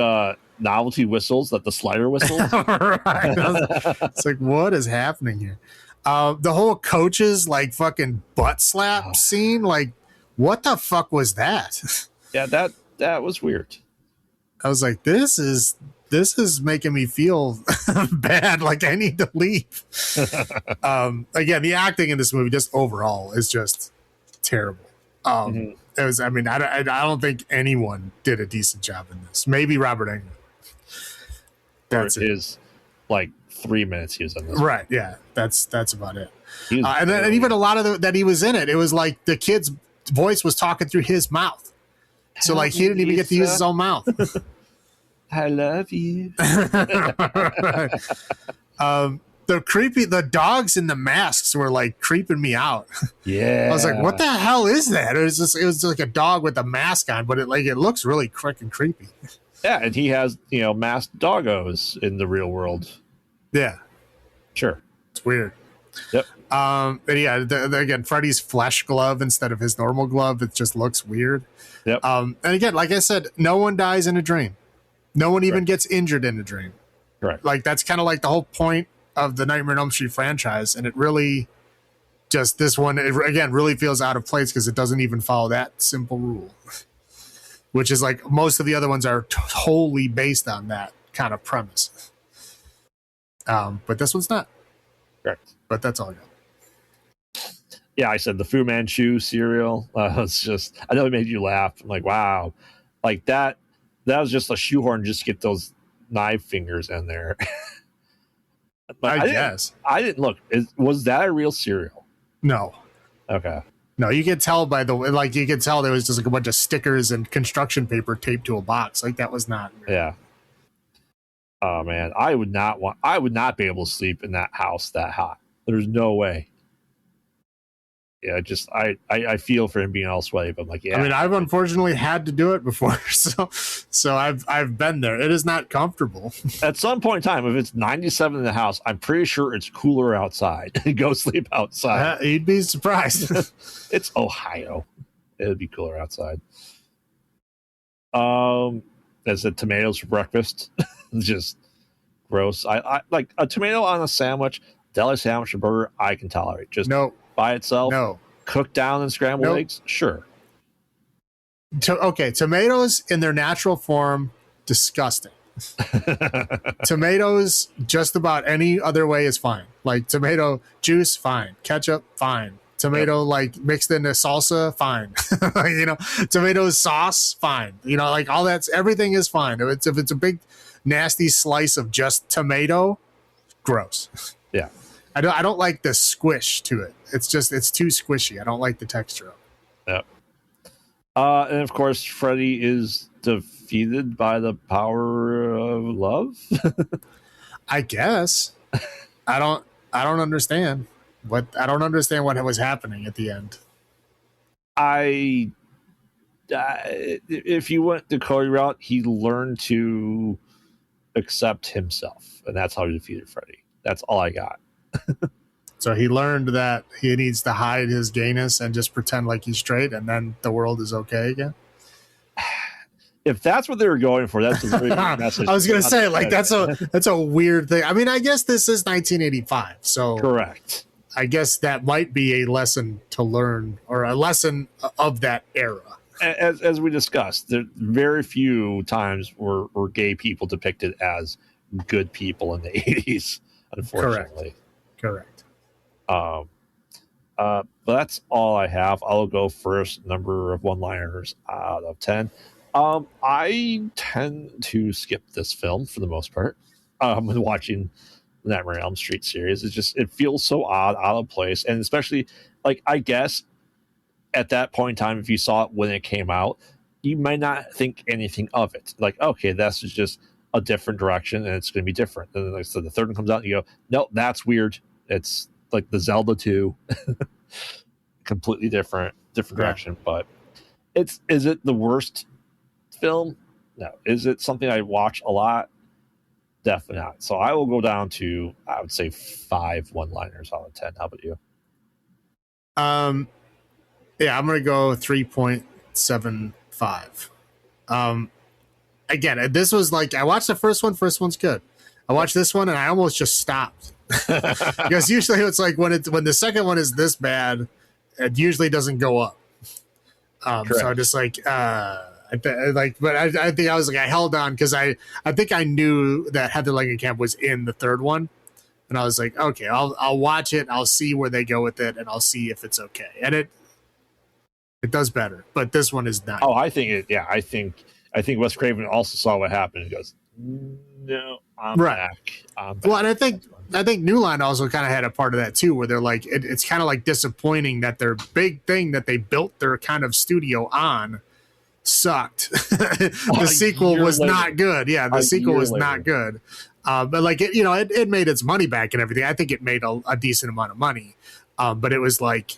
novelty whistles, that the slider whistles. Right. It's like, what is happening here? The whole coach's like fucking butt slap scene, like, what the fuck was that? Yeah, that was weird. I was like, this is making me feel bad. Like I need to leave. Again, the acting in this movie just overall is just terrible. It was, I mean, I don't think anyone did a decent job in this. Maybe Robert Englund. That's his like 3 minutes he was in this. Right. Yeah. That's about it. And even a lot of that he was in it, it was like the kid's voice was talking through his mouth. So like he didn't even get to use his own mouth. I love you. The dogs in the masks were like creeping me out. Yeah. I was like, what the hell is that? It was just like a dog with a mask on, but it looks really quick and creepy. Yeah, and he has, masked doggos in the real world. Yeah. Sure. It's weird. Yep. But yeah, again, Freddy's flesh glove instead of his normal glove, it just looks weird. Yep. And again, like I said, no one dies in a dream. No one even gets injured in a dream. Right. Like that's kind of like the whole point of the Nightmare on Elm Street franchise, and it really just this one again really feels out of place because it doesn't even follow that simple rule, which is like most of the other ones are wholly based on that kind of premise. But this one's not. Correct. But that's all I got. Yeah, I said the Fu Manchu cereal. It's just, I know it made you laugh. I'm like, wow, like that was just a shoehorn just to get those knife fingers in there. I guess. I didn't look. Was that a real cereal? No. Okay. No, you could tell by you could tell there was just like a bunch of stickers and construction paper taped to a box. Like that was not real. Yeah. Oh man, I would not be able to sleep in that house that hot. There's no way. Yeah, just I feel for him being all sweaty, but I'm like, yeah. I mean, I've unfortunately had to do it before, so I've been there. It is not comfortable. At some point in time, if it's 97 in the house, I'm pretty sure it's cooler outside. Go sleep outside. You'd be surprised. It's Ohio. It would be cooler outside. As the tomatoes for breakfast, just gross. I like a tomato on a sandwich, deli sandwich or burger. I can tolerate. Just no, by itself. no. Cooked down in scrambled eggs, sure. Okay, tomatoes in their natural form, disgusting. Tomatoes, just about any other way is fine. Like tomato juice, fine. Ketchup, fine. Tomato like mixed into salsa, fine. Tomato sauce, fine. Like all that's everything is fine. If it's a big nasty slice of just tomato, gross. Yeah. I don't like the squish to it. It's too squishy. I don't like the texture of it. Yep. And of course, Freddy is defeated by the power of love. I guess. I don't understand. I don't understand what was happening at the end. If you went the Cody route, he learned to accept himself, and that's how he defeated Freddy. That's all I got. So he learned that he needs to hide his gayness and just pretend like he's straight, and then the world is okay again. If that's what they were going for, that's a very good message. I was going to say, like, that's a weird thing. I mean, I guess this is 1985, so correct. I guess that might be a lesson to learn, or a lesson of that era. As we discussed, there very few times were gay people depicted as good people in the 80s, unfortunately. Correct. But that's all I have. I'll go first. Number of one-liners out of 10. I tend to skip this film for the most part. When watching the Nightmare on Elm Street series, it feels so odd, out of place, and especially like I guess at that point in time, if you saw it when it came out, you might not think anything of it. Like, okay, that's just a different direction, and it's going to be different. And then, like I said, the third one comes out, and you go, no, that's weird. It's like the Zelda 2, completely different direction. But is it the worst film? No. Is it something I watch a lot? Definitely not. So I will go down to, I would say, 5 one-liners out of 10. How about you? Yeah, I'm gonna go 3.75. Again, this was like I watched the first one. First one's good. I watched this one and I almost just stopped because usually it's like when the second one is this bad, it usually doesn't go up. So I just like but I think I was like I held on because I think I knew that Heather Langenkamp was in the third one, and I was like, okay, I'll watch it. I'll see where they go with it, and I'll see if it's okay. And it does better, but this one is not. Oh, I think it. Yeah, I think Wes Craven also saw what happened and goes, no, I'm back. Well, and I think New Line also kind of had a part of that too, where they're like, it's kind of like disappointing that their big thing that they built their kind of studio on sucked. The sequel was not good. Yeah, the sequel was not good. But like it made its money back and everything. I think it made a decent amount of money. But it was like,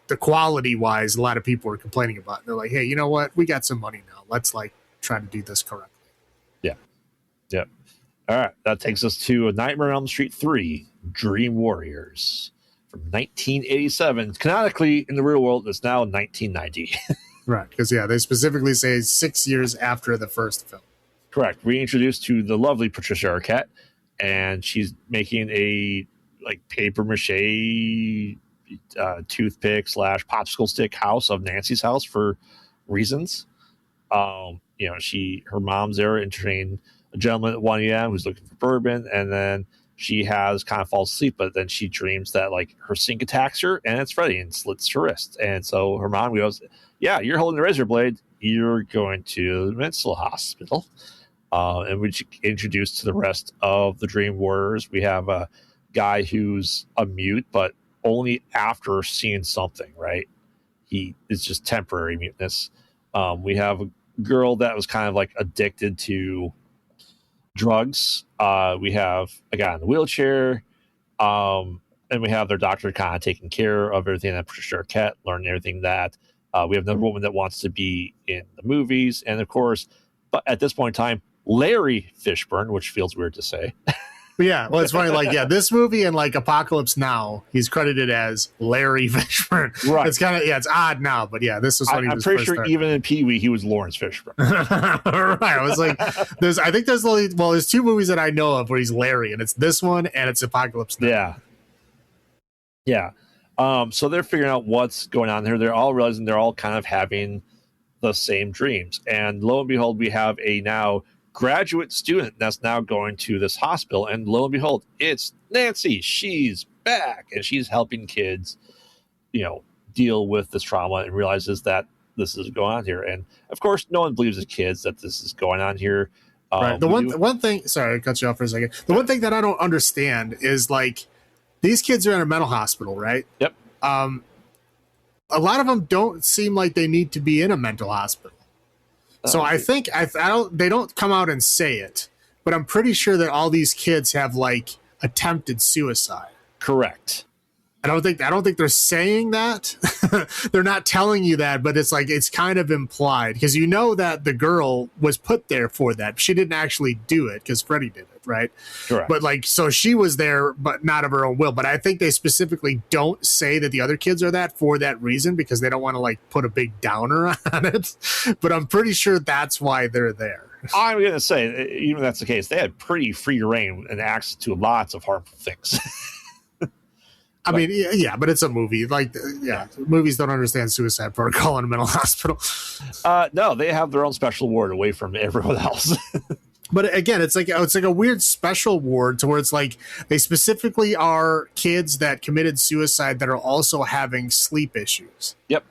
the quality wise, a lot of people were complaining about it. They're like, hey, you know what? We got some money now. Let's like try to do this correctly. Yeah. Yep. All right. That takes us to A Nightmare on Elm Street 3, Dream Warriors from 1987. Canonically, in the real world, it's now 1990. Right. Because, they specifically say 6 years after the first film. Correct. Reintroduced to the lovely Patricia Arquette, and she's making a paper mache toothpick / popsicle stick house of Nancy's house for reasons. Her mom's there entertaining a gentleman at 1 a.m. who's looking for bourbon, and then she has kind of falls asleep, but then she dreams that her sink attacks her, and it's Freddy and slits her wrist. And so her mom goes, yeah, you're holding the razor blade, you're going to the mental hospital. And we introduced to the rest of the Dream Warriors. We have a guy who's a mute, but only after seeing something, right? He is just temporary muteness. We have a girl that was kind of addicted to drugs. We have a guy in the wheelchair. and we have their doctor kind of taking care of everything. And Patricia Arquette learning everything that. We have another woman that wants to be in the movies. And of course, but at this point in time, Larry Fishburne, which feels weird to say. Yeah, well, it's funny. Like, yeah, this movie and like Apocalypse Now, he's credited as Larry Fishburne. Right. It's kind of it's odd now, but yeah, this was when he was. I'm pretty sure even in Pee Wee he was Lawrence Fishburne. Right. I was like, there's two movies that I know of where he's Larry, and it's this one and it's Apocalypse Now. Yeah. So they're figuring out what's going on here. They're all realizing they're all kind of having the same dreams, and lo and behold, we have a now graduate student that's now going to this hospital, and lo and behold, it's Nancy. She's back, and she's helping kids, deal with this trauma, and realizes that this is going on here. And of course, no one believes the kids that this is going on here. Right. The one thing, sorry, I cut you off for a second. The one thing that I don't understand is like these kids are in a mental hospital, right? Yep. A lot of them don't seem like they need to be in a mental hospital. So I think they don't come out and say it, but I'm pretty sure that all these kids have like attempted suicide. Correct. I don't think they're saying that. They're not telling you that, but it's like it's kind of implied because you know that the girl was put there for that. She didn't actually do it because Freddie did it, right? Correct. But like, so she was there, but not of her own will. But I think they specifically don't say that the other kids are that for that reason because they don't want to like put a big downer on it. But I'm pretty sure that's why they're there. I'm going to say, even if that's the case, they had pretty free reign and access to lots of harmful things. I mean, yeah, but it's a movie. Like, yeah, movies don't understand suicide protocol in a mental hospital. No, they have their own special ward away from everyone else. But again, it's like a weird special ward to where it's like they specifically are kids that committed suicide that are also having sleep issues. Yep.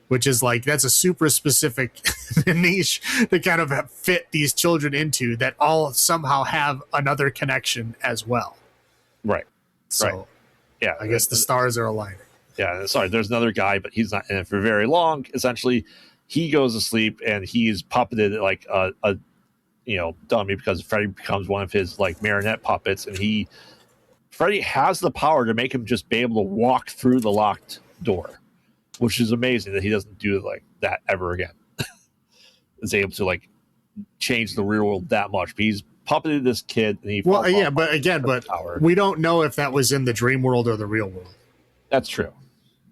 Which is like that's a super specific niche to kind of fit these children into that all somehow have another connection as well. Right. So. Right. Yeah, I guess the stars are aligning. Yeah, sorry, there's another guy, but he's not in it for very long. Essentially, he goes to sleep and he's puppeted like a dummy because Freddy becomes one of his like marionette puppets, and Freddy has the power to make him just be able to walk through the locked door, which is amazing that he doesn't do like that ever again. Is able to like change the real world that much. But he's puppeted this kid, and but we don't know if that was in the dream world or the real world. That's true.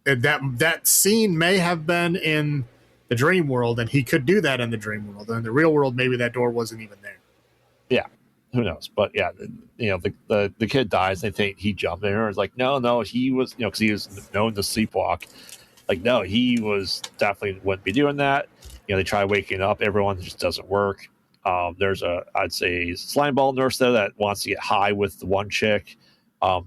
And that scene may have been in the dream world, and he could do that in the dream world. And in the real world, maybe that door wasn't even there. Yeah, who knows? But yeah, the kid dies. They think he jumped in, or it's like no, he was because he was known to sleepwalk. Like no, he was definitely wouldn't be doing that. They try waking up everyone, it just doesn't work. There's I'd say slime ball nurse there that wants to get high with the one chick.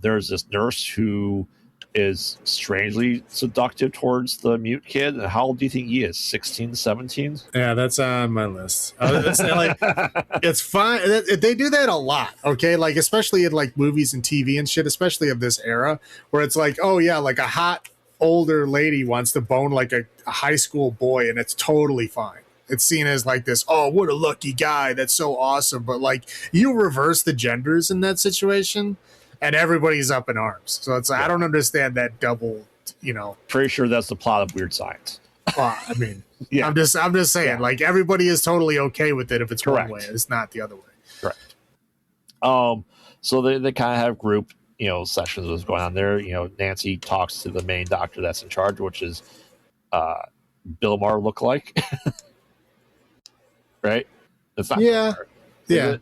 There's this nurse who is strangely seductive towards the mute kid. And how old do you think he is? 16, 17? Yeah, that's on my list. It's fine. They do that a lot. Okay. Like, especially in like movies and TV and shit, especially of this era where it's like, oh yeah, like a hot older lady wants to bone like a high school boy, and it's totally fine. It's seen as like this, oh, what a lucky guy. That's so awesome. But like you reverse the genders in that situation and everybody's up in arms. So it's, I don't understand that double, Pretty sure that's the plot of Weird Science. Well, I mean, yeah. I'm just saying like everybody is totally okay with it if it's correct. One way. It's not the other way. Correct. So they kind of have group, sessions that's going on there. Nancy talks to the main doctor that's in charge, which is Bill Maher lookalike. Right? It's not Bill Maher. Yeah.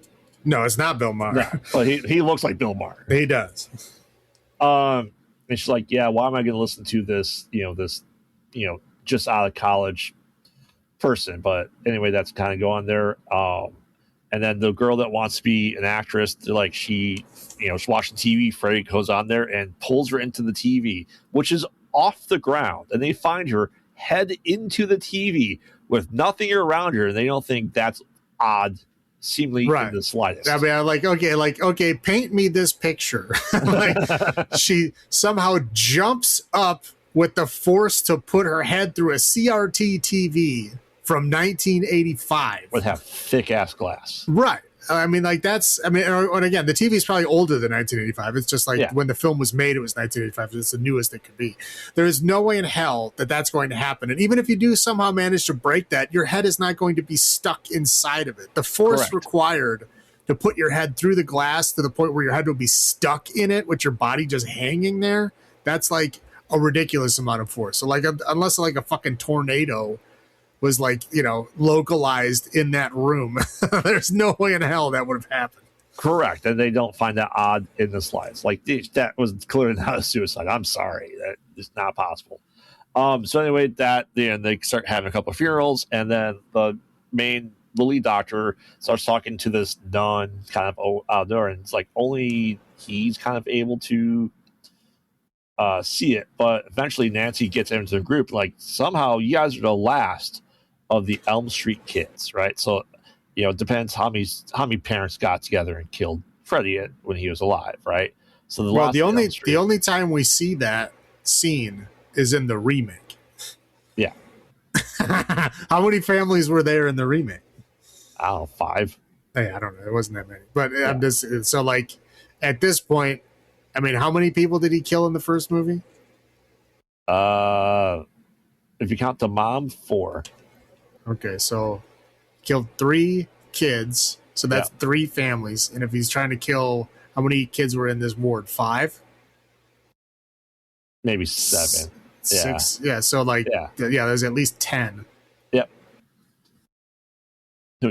No, it's not Bill Maher. No, but he looks like Bill Maher. He does. And she's like, yeah, why am I going to listen to this, just out of college person? But anyway, that's kind of going there. And then the girl that wants to be an actress, like she's watching TV. Freddy goes on there and pulls her into the TV, which is off the ground. And they find her head into the TV with nothing around her, and they don't think that's odd, seemingly in the slightest. I mean, I'm like, okay, paint me this picture. Like, she somehow jumps up with the force to put her head through a CRT TV from 1985. Would have thick ass glass. Right. I mean, like and again, the TV is probably older than 1985. It's just like when the film was made, it was 1985. It's the newest it could be. There is no way in hell that that's going to happen. And even if you do somehow manage to break that, your head is not going to be stuck inside of it. The force required to put your head through the glass to the point where your head will be stuck in it with your body just hanging there, that's like a ridiculous amount of force. So like, unless like a fucking tornado was like, localized in that room, there's no way in hell that would have happened. Correct. And they don't find that odd in the slides. Like that was clearly not a suicide. I'm sorry. That is not possible. So anyway, they start having a couple of funerals, and then the lead doctor starts talking to this nun kind of out there, and it's like only he's kind of able to see it. But eventually Nancy gets into the group, like, somehow you guys are the last of the Elm Street kids, right? So, it depends how many parents got together and killed Freddy when he was alive, right? So the only time we see that scene is in the remake. Yeah. How many families were there in the remake? I don't know, 5. Hey, I don't know. It wasn't that many. But I'm just so like at this point, I mean, how many people did he kill in the first movie? If you count the mom, 4. Okay, so killed 3 kids, so that's 3 families. And if he's trying to kill, how many kids were in this ward? 5? Maybe 7. 6. Yeah, so like, there's at least 10. Yep. Who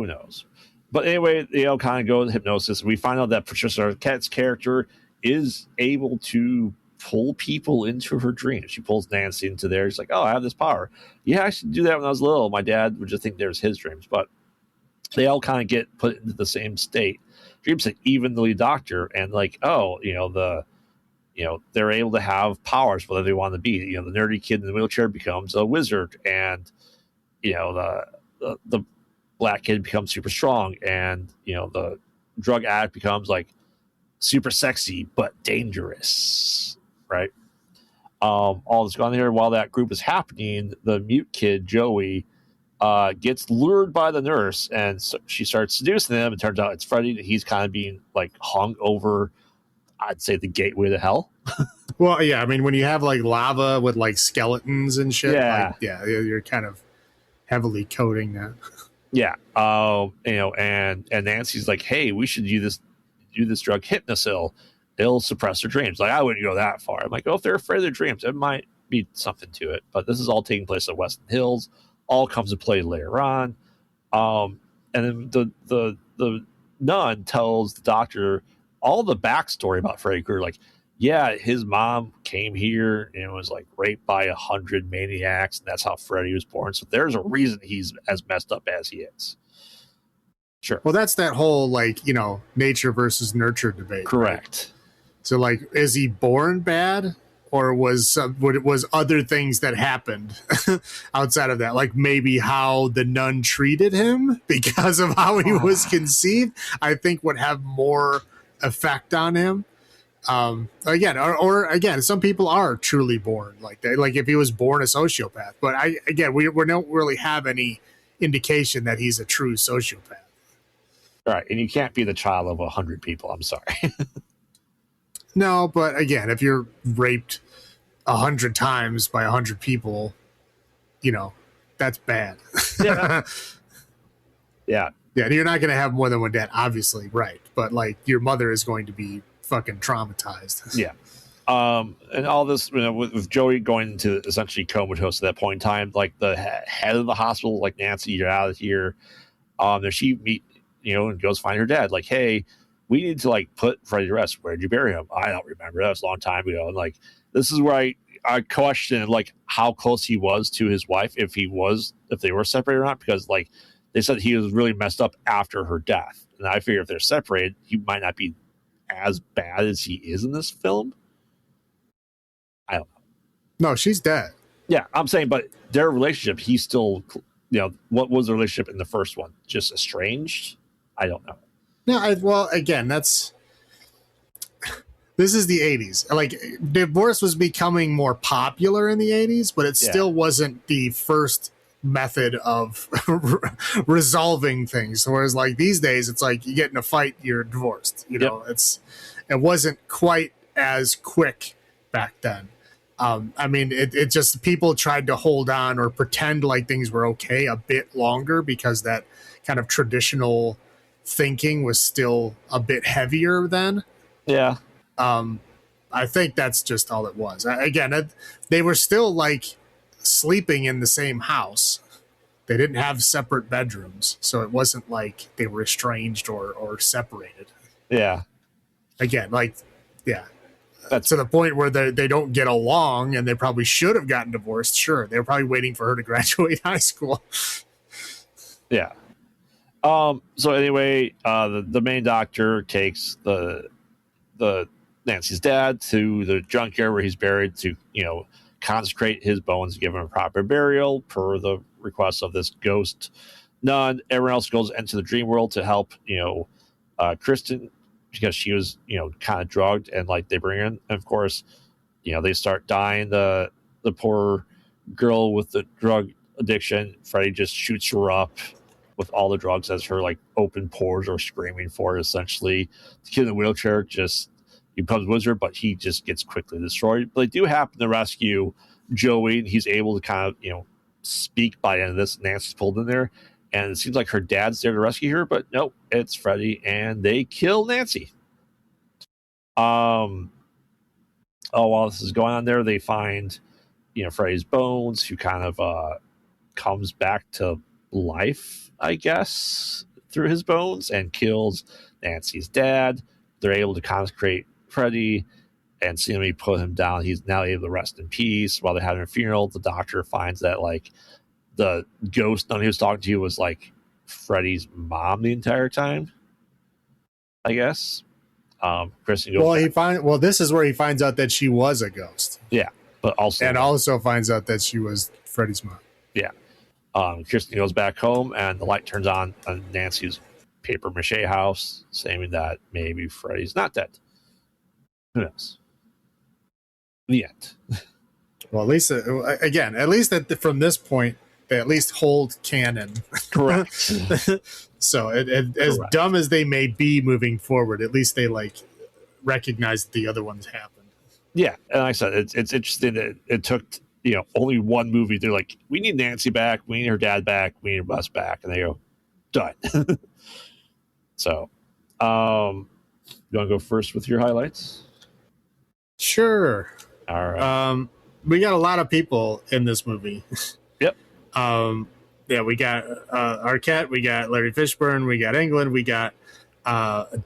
knows? But anyway, kind of go into hypnosis. We find out that Patricia Arquette's character is able to pull people into her dreams. She pulls Nancy into there. She's like, oh, I have this power. Yeah, I should do that when I was little. My dad would just think there's his dreams. But they all kind of get put into the same state. Dreams that even the lead doctor, and like, they're able to have powers, whether they want to be. The nerdy kid in the wheelchair becomes a wizard, and the black kid becomes super strong, and the drug addict becomes like super sexy but dangerous, right? All this going on here while that group is happening. The mute kid Joey gets lured by the nurse, and so she starts seducing him. It turns out it's Freddy. He's kind of being like hung over, I'd say, the gateway to hell. Well, yeah, I mean, when you have like lava with like skeletons and shit, you're kind of heavily coding that. Yeah. And Nancy's like, hey, we should do this drug Hypnocil. It'll suppress their dreams. Like, I wouldn't go that far. I'm like, if they're afraid of their dreams, it might be something to it. But this is all taking place at Weston Hills. All comes to play later on. And then the nun tells the doctor all the backstory about Freddy Krueger. Like, yeah, his mom came here and was like raped by 100 maniacs, and that's how Freddy was born. So there's a reason he's as messed up as he is. Sure. Well, that's that whole like, nature versus nurture debate. Correct. Right? So like, is he born bad, or was other things that happened outside of that? Like maybe how the nun treated him because of how he was conceived, I think would have more effect on him. Again, or again, some people are truly born like that. Like if he was born a sociopath, but we don't really have any indication that he's a true sociopath. Right, and you can't be the child of 100 people. I'm sorry. No, but again, if you're raped 100 times by 100 people, that's bad. Yeah. Yeah. Yeah, you're not going to have more than one dad, obviously, right? But like your mother is going to be fucking traumatized. Yeah. And all this, with Joey going into essentially comatose at that point in time, like the head of the hospital, like, Nancy, you're out of here. Then she and goes find her dad. Like, hey, we need to like put Freddy to rest. Where'd you bury him? I don't remember. That was a long time ago. And like, this is where I question like how close he was to his wife, if they were separated or not, because like they said he was really messed up after her death. And I figure if they're separated, he might not be as bad as he is in this film. I don't know. No, she's dead. Yeah, I'm saying, but their relationship, he's still, what was the relationship in the first one? Just estranged? I don't know. No, well, again, this is the 80s. Like, divorce was becoming more popular in the 80s, but it still wasn't the first method of resolving things. Whereas like these days, it's like you get in a fight, you're divorced. You know, it wasn't quite as quick back then. I mean, it just people tried to hold on or pretend like things were okay a bit longer because that kind of traditional thinking was still a bit heavier then. Yeah. I think that's just all it was. Again, they were still like sleeping in the same house. They didn't have separate bedrooms, so it wasn't like they were estranged or separated. Yeah. Again, like, yeah. That's to the point where they don't get along and they probably should have gotten divorced. Sure. They were probably waiting for her to graduate high school. Yeah. So anyway, the main doctor takes the Nancy's dad to the junkyard where he's buried to, consecrate his bones, give him a proper burial per the request of this ghost nun. Everyone else goes into the dream world to help, Kristen, because she was, kind of drugged, and like they bring in, and of course, they start dying. The poor girl with the drug addiction, Freddy just shoots her up with all the drugs as her like open pores are screaming for it. Essentially, the kid in the wheelchair just he becomes wizard, but he just gets quickly destroyed. But they do happen to rescue Joey, and he's able to kind of speak by the end of this. Nancy's pulled in there, and it seems like her dad's there to rescue her, but nope, it's Freddy, and they kill Nancy. While this is going on there, they find Freddy's bones, who kind of comes back to life, I guess, through his bones, and kills Nancy's dad. They're able to consecrate Freddy and seemingly put him down. He's now able to rest in peace. While they're having a funeral, the doctor finds that like the ghost nun he was talking to was like Freddy's mom the entire time, I guess. Kristen goes this is where he finds out that she was a ghost. Yeah, but also finds out that she was Freddy's mom. Yeah. Kristen goes back home, and the light turns on Nancy's paper mache house, saying that maybe Freddy's not dead. Who knows? The end. Well, at least from this point, they at least hold canon. Correct. So as dumb as they may be moving forward, at least they like recognize that the other ones happened. Yeah, and like I said, it's interesting that it took only one movie. They're like, we need Nancy back, we need her dad back, we need Wes back, and they go, done. So, you want to go first with your highlights? Sure. All right. We got a lot of people in this movie. Yep. Yeah, we got Arquette, we got Larry Fishburne, we got England, we got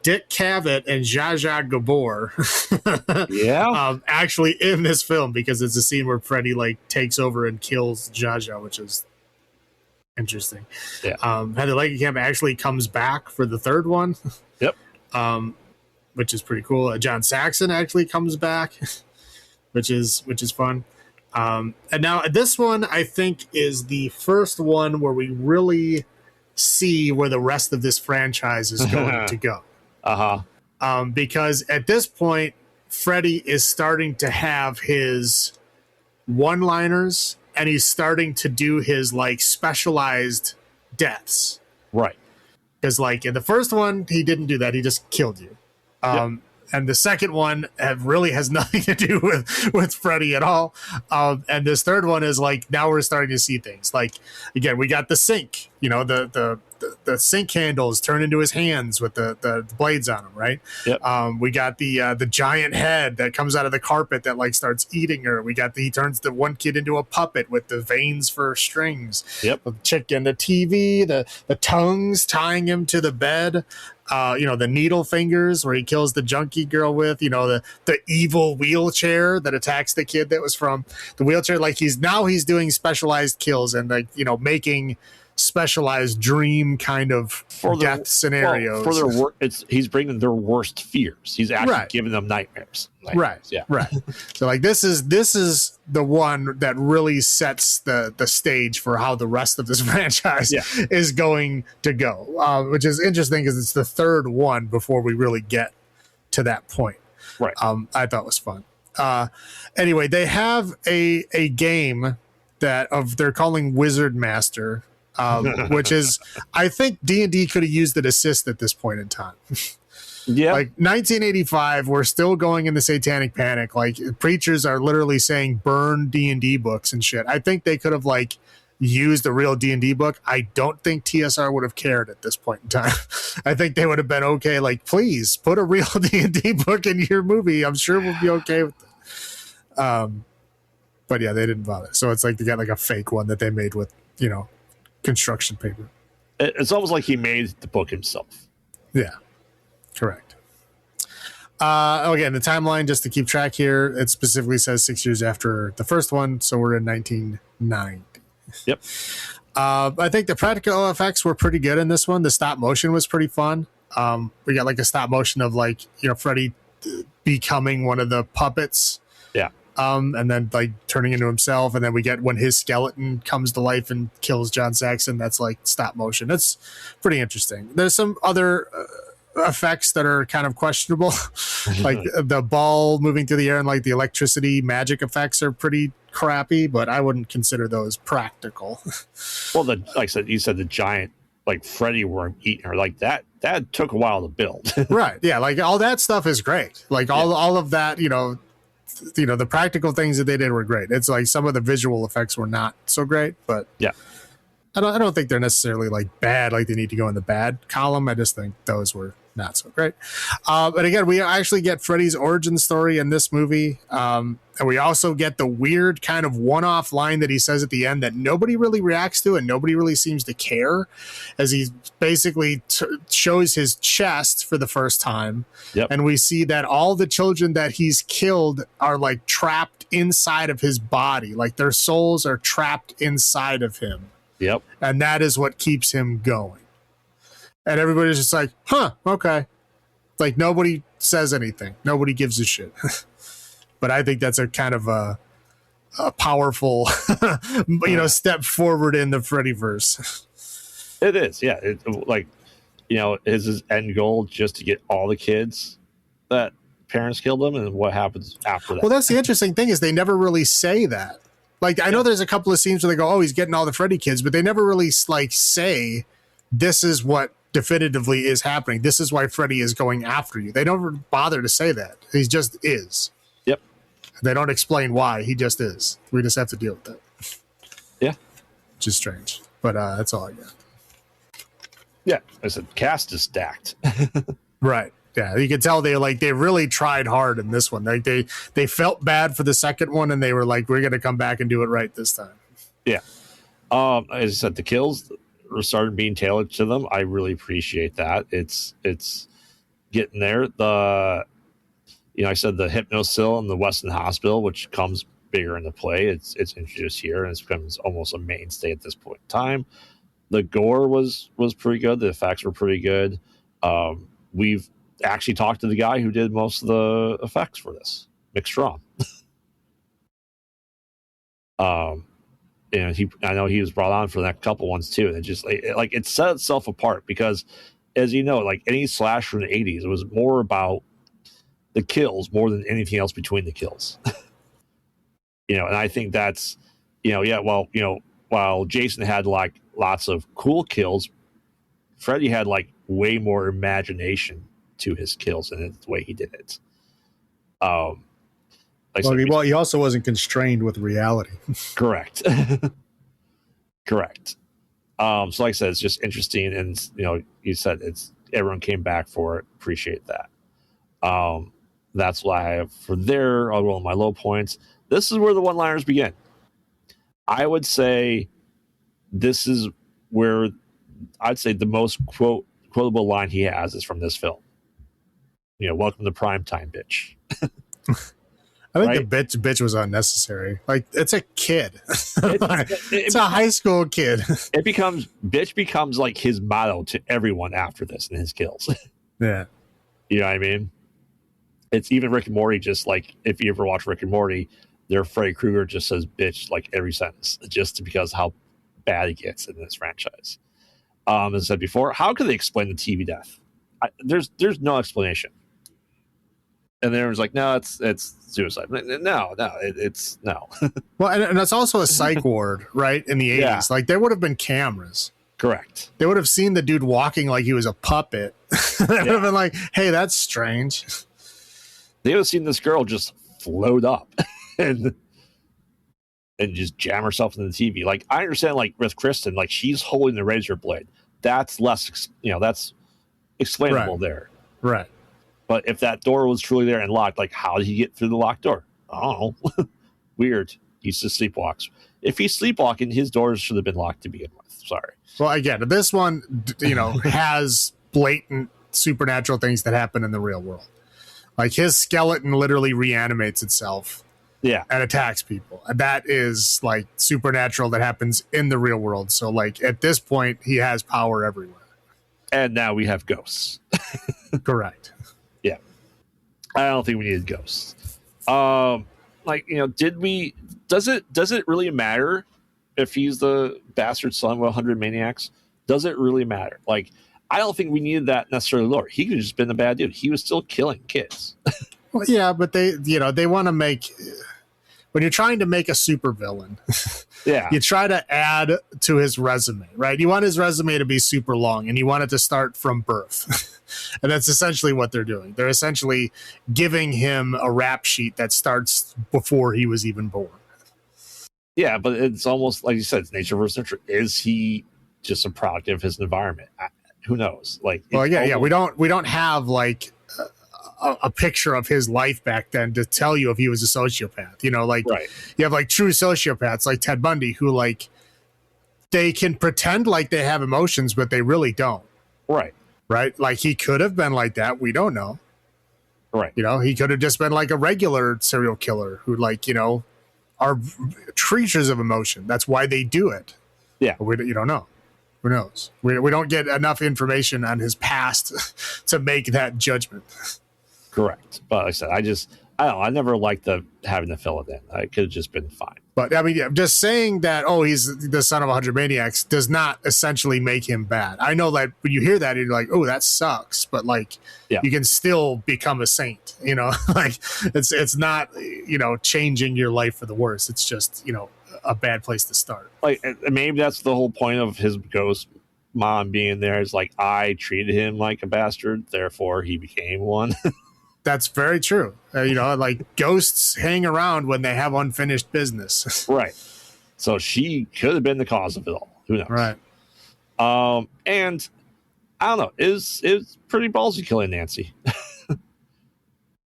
Dick Cavett and Zsa Zsa Gabor. Yeah. Actually in this film, because it's a scene where Freddy like takes over and kills Zsa Zsa, which is interesting. Yeah. Heather Langenkamp actually comes back for the third one. Yep. Which is pretty cool. John Saxon actually comes back, which is fun. And now this one, I think, is the first one where we really see where the rest of this franchise is going to go. Because at this point, Freddy is starting to have his one-liners, and he's starting to do his like specialized deaths. Right. Because like in the first one, he didn't do that. He just killed you. And the second one really has nothing to do with Freddy at all. And this third one is like, now we're starting to see things like, again, we got the sink, the sink handles turn into his hands with the blades on them. Right. Yep. We got the giant head that comes out of the carpet that like starts eating her. We got he turns the one kid into a puppet with the veins for strings. Yep. The chicken, the TV, the tongues tying him to the bed. The needle fingers where he kills the junkie girl with, the evil wheelchair that attacks the kid that was from the wheelchair. Like he's doing specialized kills and like, making specialized dream kind of death scenarios. For their he's bringing their worst fears. He's actually giving them nightmares. Right. So like this is the one that really sets the stage for how the rest of this franchise is going to go, which is interesting because it's the third one before we really get to that point. Right. I thought was fun. Anyway, they have a game they're calling Wizard Master, which is, I think D&D could have used an assist at this point in time. Yeah. Like 1985, we're still going in the satanic panic. Like preachers are literally saying burn D&D books and shit. I think they could have like used a real D&D book. I don't think TSR would have cared at this point in time. I think they would have been okay. Like, please put a real D&D book in your movie. I'm sure we'll be okay with it. But yeah, they didn't bother. So it's like they got like a fake one that they made with, construction paper. It's almost like he made the book himself. Yeah. Correct. Again, the timeline, just to keep track here, it specifically says 6 years after the first one, so we're in 1990. Yep. I think the practical effects were pretty good in this one. The stop motion was pretty fun. We got like a stop motion of like, Freddy becoming one of the puppets. Yeah. And then like turning into himself, and then we get when his skeleton comes to life and kills John Saxon. That's like stop motion. That's pretty interesting. There's some other effects that are kind of questionable, like the ball moving through the air and like the electricity magic effects are pretty crappy, but I wouldn't consider those practical. Well, you said the giant like Freddy worm eating her, like that took a while to build. Right. Yeah, like all that stuff is great. Like all of that, the practical things that they did were great. It's like some of the visual effects were not so great, but yeah. I don't think they're necessarily like bad, like they need to go in the bad column. I just think those were not so great. But again, we actually get Freddy's origin story in this movie. And we also get the weird kind of one-off line that he says at the end that nobody really reacts to and nobody really seems to care, as he basically shows his chest for the first time. Yep. And we see that all the children that he's killed are like trapped inside of his body. Like their souls are trapped inside of him. Yep. And that is what keeps him going. And everybody's just like, huh, okay. Like nobody says anything. Nobody gives a shit. But I think that's a kind of a powerful, step forward in the Freddyverse. It is, yeah. Is his end goal just to get all the kids that parents killed them, and what happens after that? Well, that's the interesting thing is they never really say that. Like, I know there's a couple of scenes where they go, oh, he's getting all the Freddy kids, but they never really like say this is what definitively is happening. This is why Freddy is going after you. They don't bother to say that. He just is. Yep. They don't explain why. He just is. We just have to deal with that. Yeah. Which is strange. But that's all I got. Yeah. I said cast is stacked. Right. Yeah, you can tell they really tried hard in this one. Like they felt bad for the second one, and they were like, "We're going to come back and do it right this time." Yeah, as I said, the kills started being tailored to them. I really appreciate that. It's getting there. I said the Hypnocil and the Weston Hospital, which comes bigger into play. It's introduced here, and it's becomes almost a mainstay at this point in time. The gore was pretty good. The effects were pretty good. We've actually talked to the guy who did most of the effects for this, Mick Strom. I know he was brought on for the next couple ones too, and it just it set itself apart because, as you know, like any slash from the 80s, it was more about the kills more than anything else between the kills. And I think that's while Jason had like lots of cool kills, Freddy had like way more imagination to his kills and the way he did it. He also wasn't constrained with reality. Correct. Correct. So like I said, it's just interesting, and you said everyone came back for it. Appreciate that. That's what I have for there. I'll roll my low points. This is where the one-liners begin. I would say this is where I'd say the most quotable line he has is from this film. Welcome to primetime, bitch. I think the bitch was unnecessary. Like, it's a kid. It's a high school kid. Bitch becomes like his motto to everyone after this in his kills. Yeah. You know what I mean? It's even Rick and Morty, just like if you ever watch Rick and Morty, their Freddy Krueger just says bitch like every sentence, just because how bad it gets in this franchise. As I said before, how could they explain the TV death? There's no explanation. And everyone's like, no, it's suicide. No, it's no. Well, and that's also a psych ward, right? In the 80s. Yeah. Like, there would have been cameras. Correct. They would have seen the dude walking like he was a puppet. They would have been like, hey, that's strange. They would have seen this girl just float up and just jam herself into the TV. Like, I understand, like, with Kristen, like, she's holding the razor blade. That's less, that's explainable there. Right. But if that door was truly there and locked, like, how did he get through the locked door? I don't know. Weird. He just sleepwalks. If he's sleepwalking, his doors should have been locked to begin with. Sorry. Well, again, this one, has blatant supernatural things that happen in the real world. Like, his skeleton literally reanimates itself. Yeah. And attacks people. And that is, like, supernatural that happens in the real world. So, like, at this point, he has power everywhere. And now we have ghosts. Correct. Yeah. I don't think we needed ghosts. Does it really matter if he's the bastard son of 100 maniacs? Does it really matter? Like, I don't think we needed that necessarily lore. He could have just been a bad dude. He was still killing kids. Well, yeah, but they want to make, when you're trying to make a supervillain, yeah, you try to add to his resume, right? You want his resume to be super long, and you want it to start from birth. And that's essentially what they're doing. They're essentially giving him a rap sheet that starts before he was even born. Yeah, but it's almost like you said, it's nature versus nurture. Is he just a product of his environment? Who knows? Like, well, yeah. We don't have like a picture of his life back then to tell you if he was a sociopath. Right. You have like true sociopaths like Ted Bundy who, like, they can pretend like they have emotions, but they really don't. Right. Right. Like, he could have been like that. We don't know. Right. He could have just been like a regular serial killer who, like, are creatures of emotion. That's why they do it. Yeah. But you don't know. Who knows? We don't get enough information on his past to make that judgment. Correct. But like I said, I don't know. I never liked having to fill it in. It could have just been fine. But I mean, just saying that, he's the son of 100 maniacs does not essentially make him bad. I know that when you hear that, you're like, oh, that sucks. But, like, you can still become a saint, like, it's not, changing your life for the worse. It's just, a bad place to start. Like, maybe that's the whole point of his ghost mom being there, is like, I treated him like a bastard, therefore he became one. That's very true. Like, ghosts hang around when they have unfinished business. Right. So she could have been the cause of it all. Who knows? Right. And I don't know. It's pretty ballsy killing Nancy.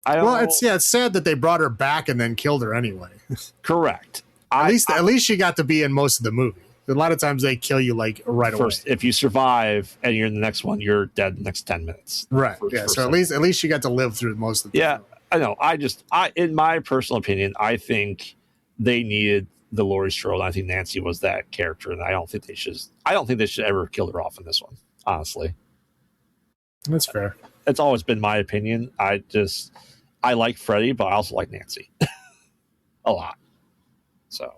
It's sad that they brought her back and then killed her anyway. Correct. At least she got to be in most of the movie. A lot of times they kill you, like, right away. First, if you survive and you're in the next one, you're dead in the next 10 minutes. Right. So at least you got to live through most of the film. I know. In my personal opinion, I think they needed the Laurie Strode. I think Nancy was that character, and I don't think they should ever kill her off in this one, honestly. That's fair. It's always been my opinion. I like Freddy, but I also like Nancy a lot. So,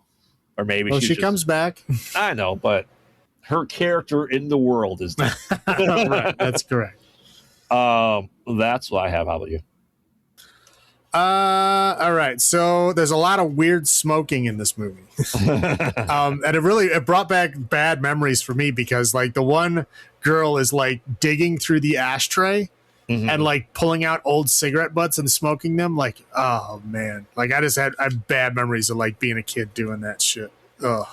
or maybe she comes back. I know, but her character in the world is not. Right, that's correct. That's what I have. How about you? All right. So there's a lot of weird smoking in this movie. And it brought back bad memories for me because, like, the one girl is, like, digging through the ashtray and, like, pulling out old cigarette butts and smoking them. Like, oh man, like, I have bad memories of, like, being a kid doing that shit. Ugh.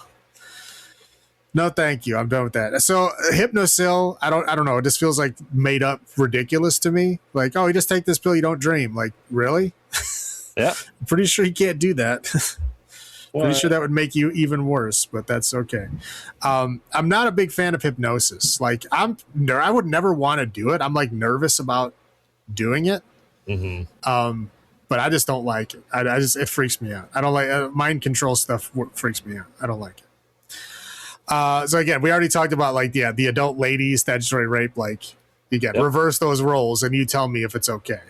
No, thank you. I'm done with that. So Hypnocil, I don't know. It just feels like made up ridiculous to me. Like, oh, you just take this pill, you don't dream. Like, really? Yeah. I'm pretty sure you can't do that. Pretty sure that would make you even worse, but that's okay. I'm not a big fan of hypnosis. Like, I would never want to do it. I'm, like, nervous about doing it. But I just don't like it. It freaks me out. I don't like mind control stuff. Freaks me out. I don't like it. So again, we already talked about, like, the adult lady statutory rape. Like, reverse those roles and you tell me if it's okay.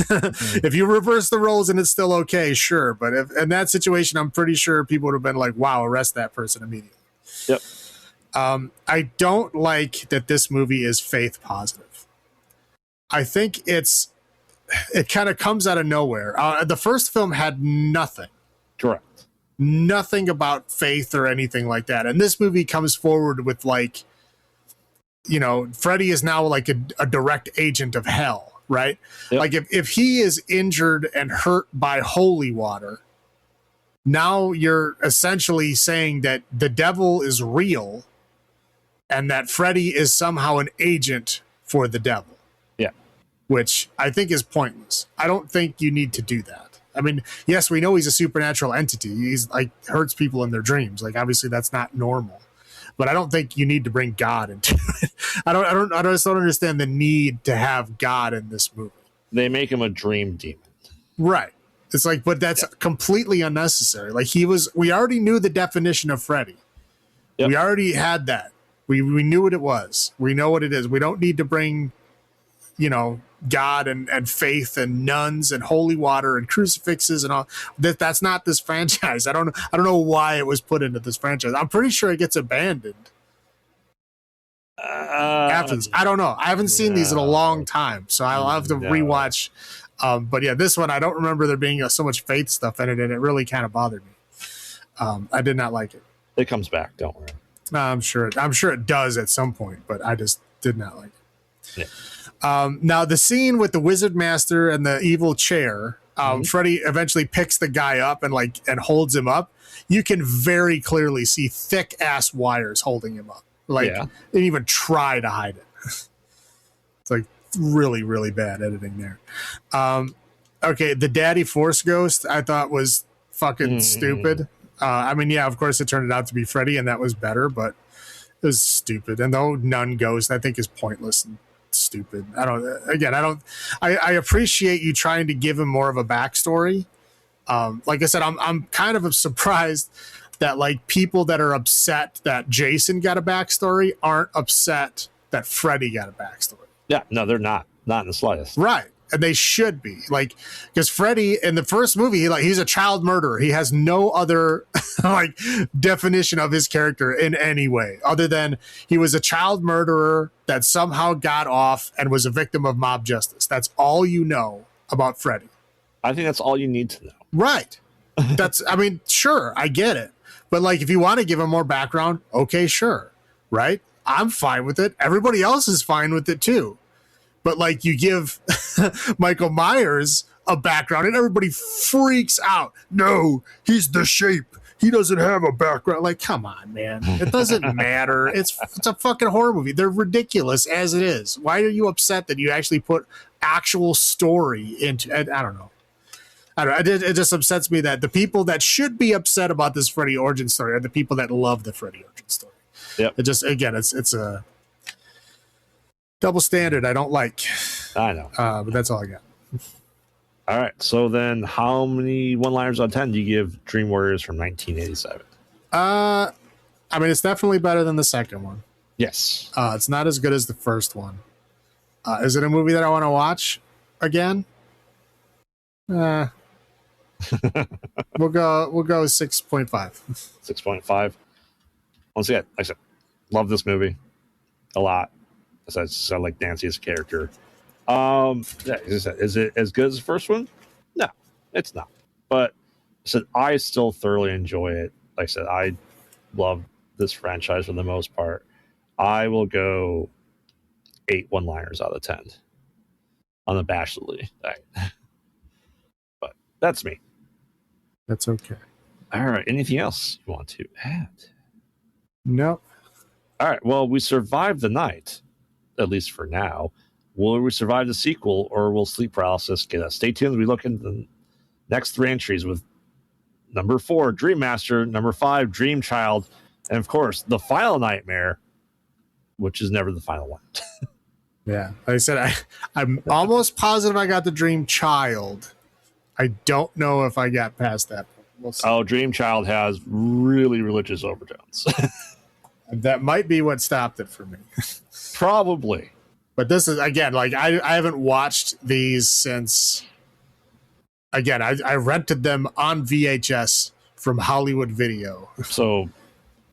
If you reverse the roles and it's still okay, sure. But if in that situation, I'm pretty sure people would have been like, wow, arrest that person immediately. Yep. I don't like that this movie is faith positive. I think it's it kind of comes out of nowhere. The first film had nothing. Correct. Nothing about faith or anything like that. And this movie comes forward with like, you know, Freddy is now like a direct agent of hell, right? Yep. Like if he is injured and hurt by holy water, now you're essentially saying that the devil is real and that Freddy is somehow an agent for the devil. Yeah. Which I think is pointless. I don't think you need to do that. I mean, yes, we know he's a supernatural entity. He's like hurts people in their dreams. Like obviously that's not normal. But I don't think you need to bring God into it. I just don't understand the need to have God in this movie. They make him a dream demon. Right. It's like, but that's completely unnecessary. Like we already knew the definition of Freddy. Yep. We already had that. We knew what it was. We know what it is. We don't need to bring, you know, God and faith and nuns and holy water and crucifixes and all that's not this franchise. I don't know why it was put into this franchise. I'm pretty sure it gets abandoned after this. I don't know. I haven't seen these in a long time, so I'll have to rewatch. But yeah, this one I don't remember there being so much faith stuff in it, and it really kind of bothered me. I did not like it. It comes back. Don't worry. I'm sure it does at some point, but I just did not like it. Yeah. Now the scene with the wizard master and the evil chair, Freddy eventually picks the guy up and holds him up. You can very clearly see thick ass wires holding him up. Like they didn't even try to hide it. It's like really, really bad editing there. Okay, the daddy force ghost I thought was fucking stupid. I mean, yeah, of course it turned out to be Freddy and that was better, but it was stupid. And the nun ghost I think is pointless and stupid. I appreciate you trying to give him more of a backstory. Like I said, I'm kind of surprised that like people that are upset that Jason got a backstory aren't upset that Freddy got a backstory. Yeah, no, they're not in the slightest. Right. And they should be, like, because Freddy in the first movie, he's a child murderer. He has no other like definition of his character in any way other than he was a child murderer that somehow got off and was a victim of mob justice. That's all you know about Freddy. I think that's all you need to know. Right. I mean, sure, I get it. But like, if you want to give him more background, okay, sure. Right. I'm fine with it. Everybody else is fine with it too. But like you give Michael Myers a background and everybody freaks out. No, he's the shape. He doesn't have a background. Like, come on, man. It doesn't matter. It's a fucking horror movie. They're ridiculous as it is. Why are you upset that you actually put actual story into it? I don't know. It just upsets me that the people that should be upset about this Freddy origin story are the people that love the Freddy origin story. Yep. It just, again, it's a double standard I don't like. I know. But that's all I got. All right. So then how many one-liners out of 10 do you give Dream Warriors from 1987? I mean, it's definitely better than the second one. Yes. It's not as good as the first one. Is it a movie that I want to watch again? We'll go 6.5. 6.5. Once again, like I said, love this movie a lot. I like Nancy as a character. Is it as good as the first one? No, it's not. But I still thoroughly enjoy it. Like I said, I love this franchise for the most part. I will go 8 one-liners out of 10 unabashedly. But that's me. That's okay. All right. Anything else you want to add? Nope. All right. Well, we survived the night, at least for now. Will we survive the sequel, or will sleep paralysis get us? Stay tuned as we look into the next 3 entries with number 4, Dream Master, number 5, Dream Child, and of course, the final nightmare, which is never the final one. Yeah. Like I said, I'm almost positive I got the Dream Child. I don't know if I got past that. We'll see. Oh, Dream Child has really religious overtones. That might be what stopped it for me. Probably. But this is, again, like I haven't watched these since, again, I rented them on VHS from Hollywood Video. So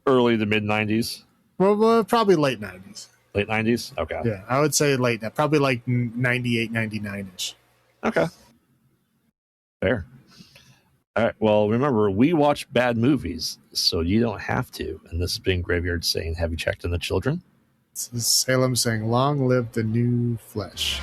early to mid 90s? Well, probably late 90s. Late 90s? Okay. Yeah, I would say late, probably like 98, 99-ish. Okay. Fair. All right. Well, remember, we watch bad movies, so you don't have to. And this has been Graveyard saying, have you checked on the children? This is Salem saying, long live the new flesh.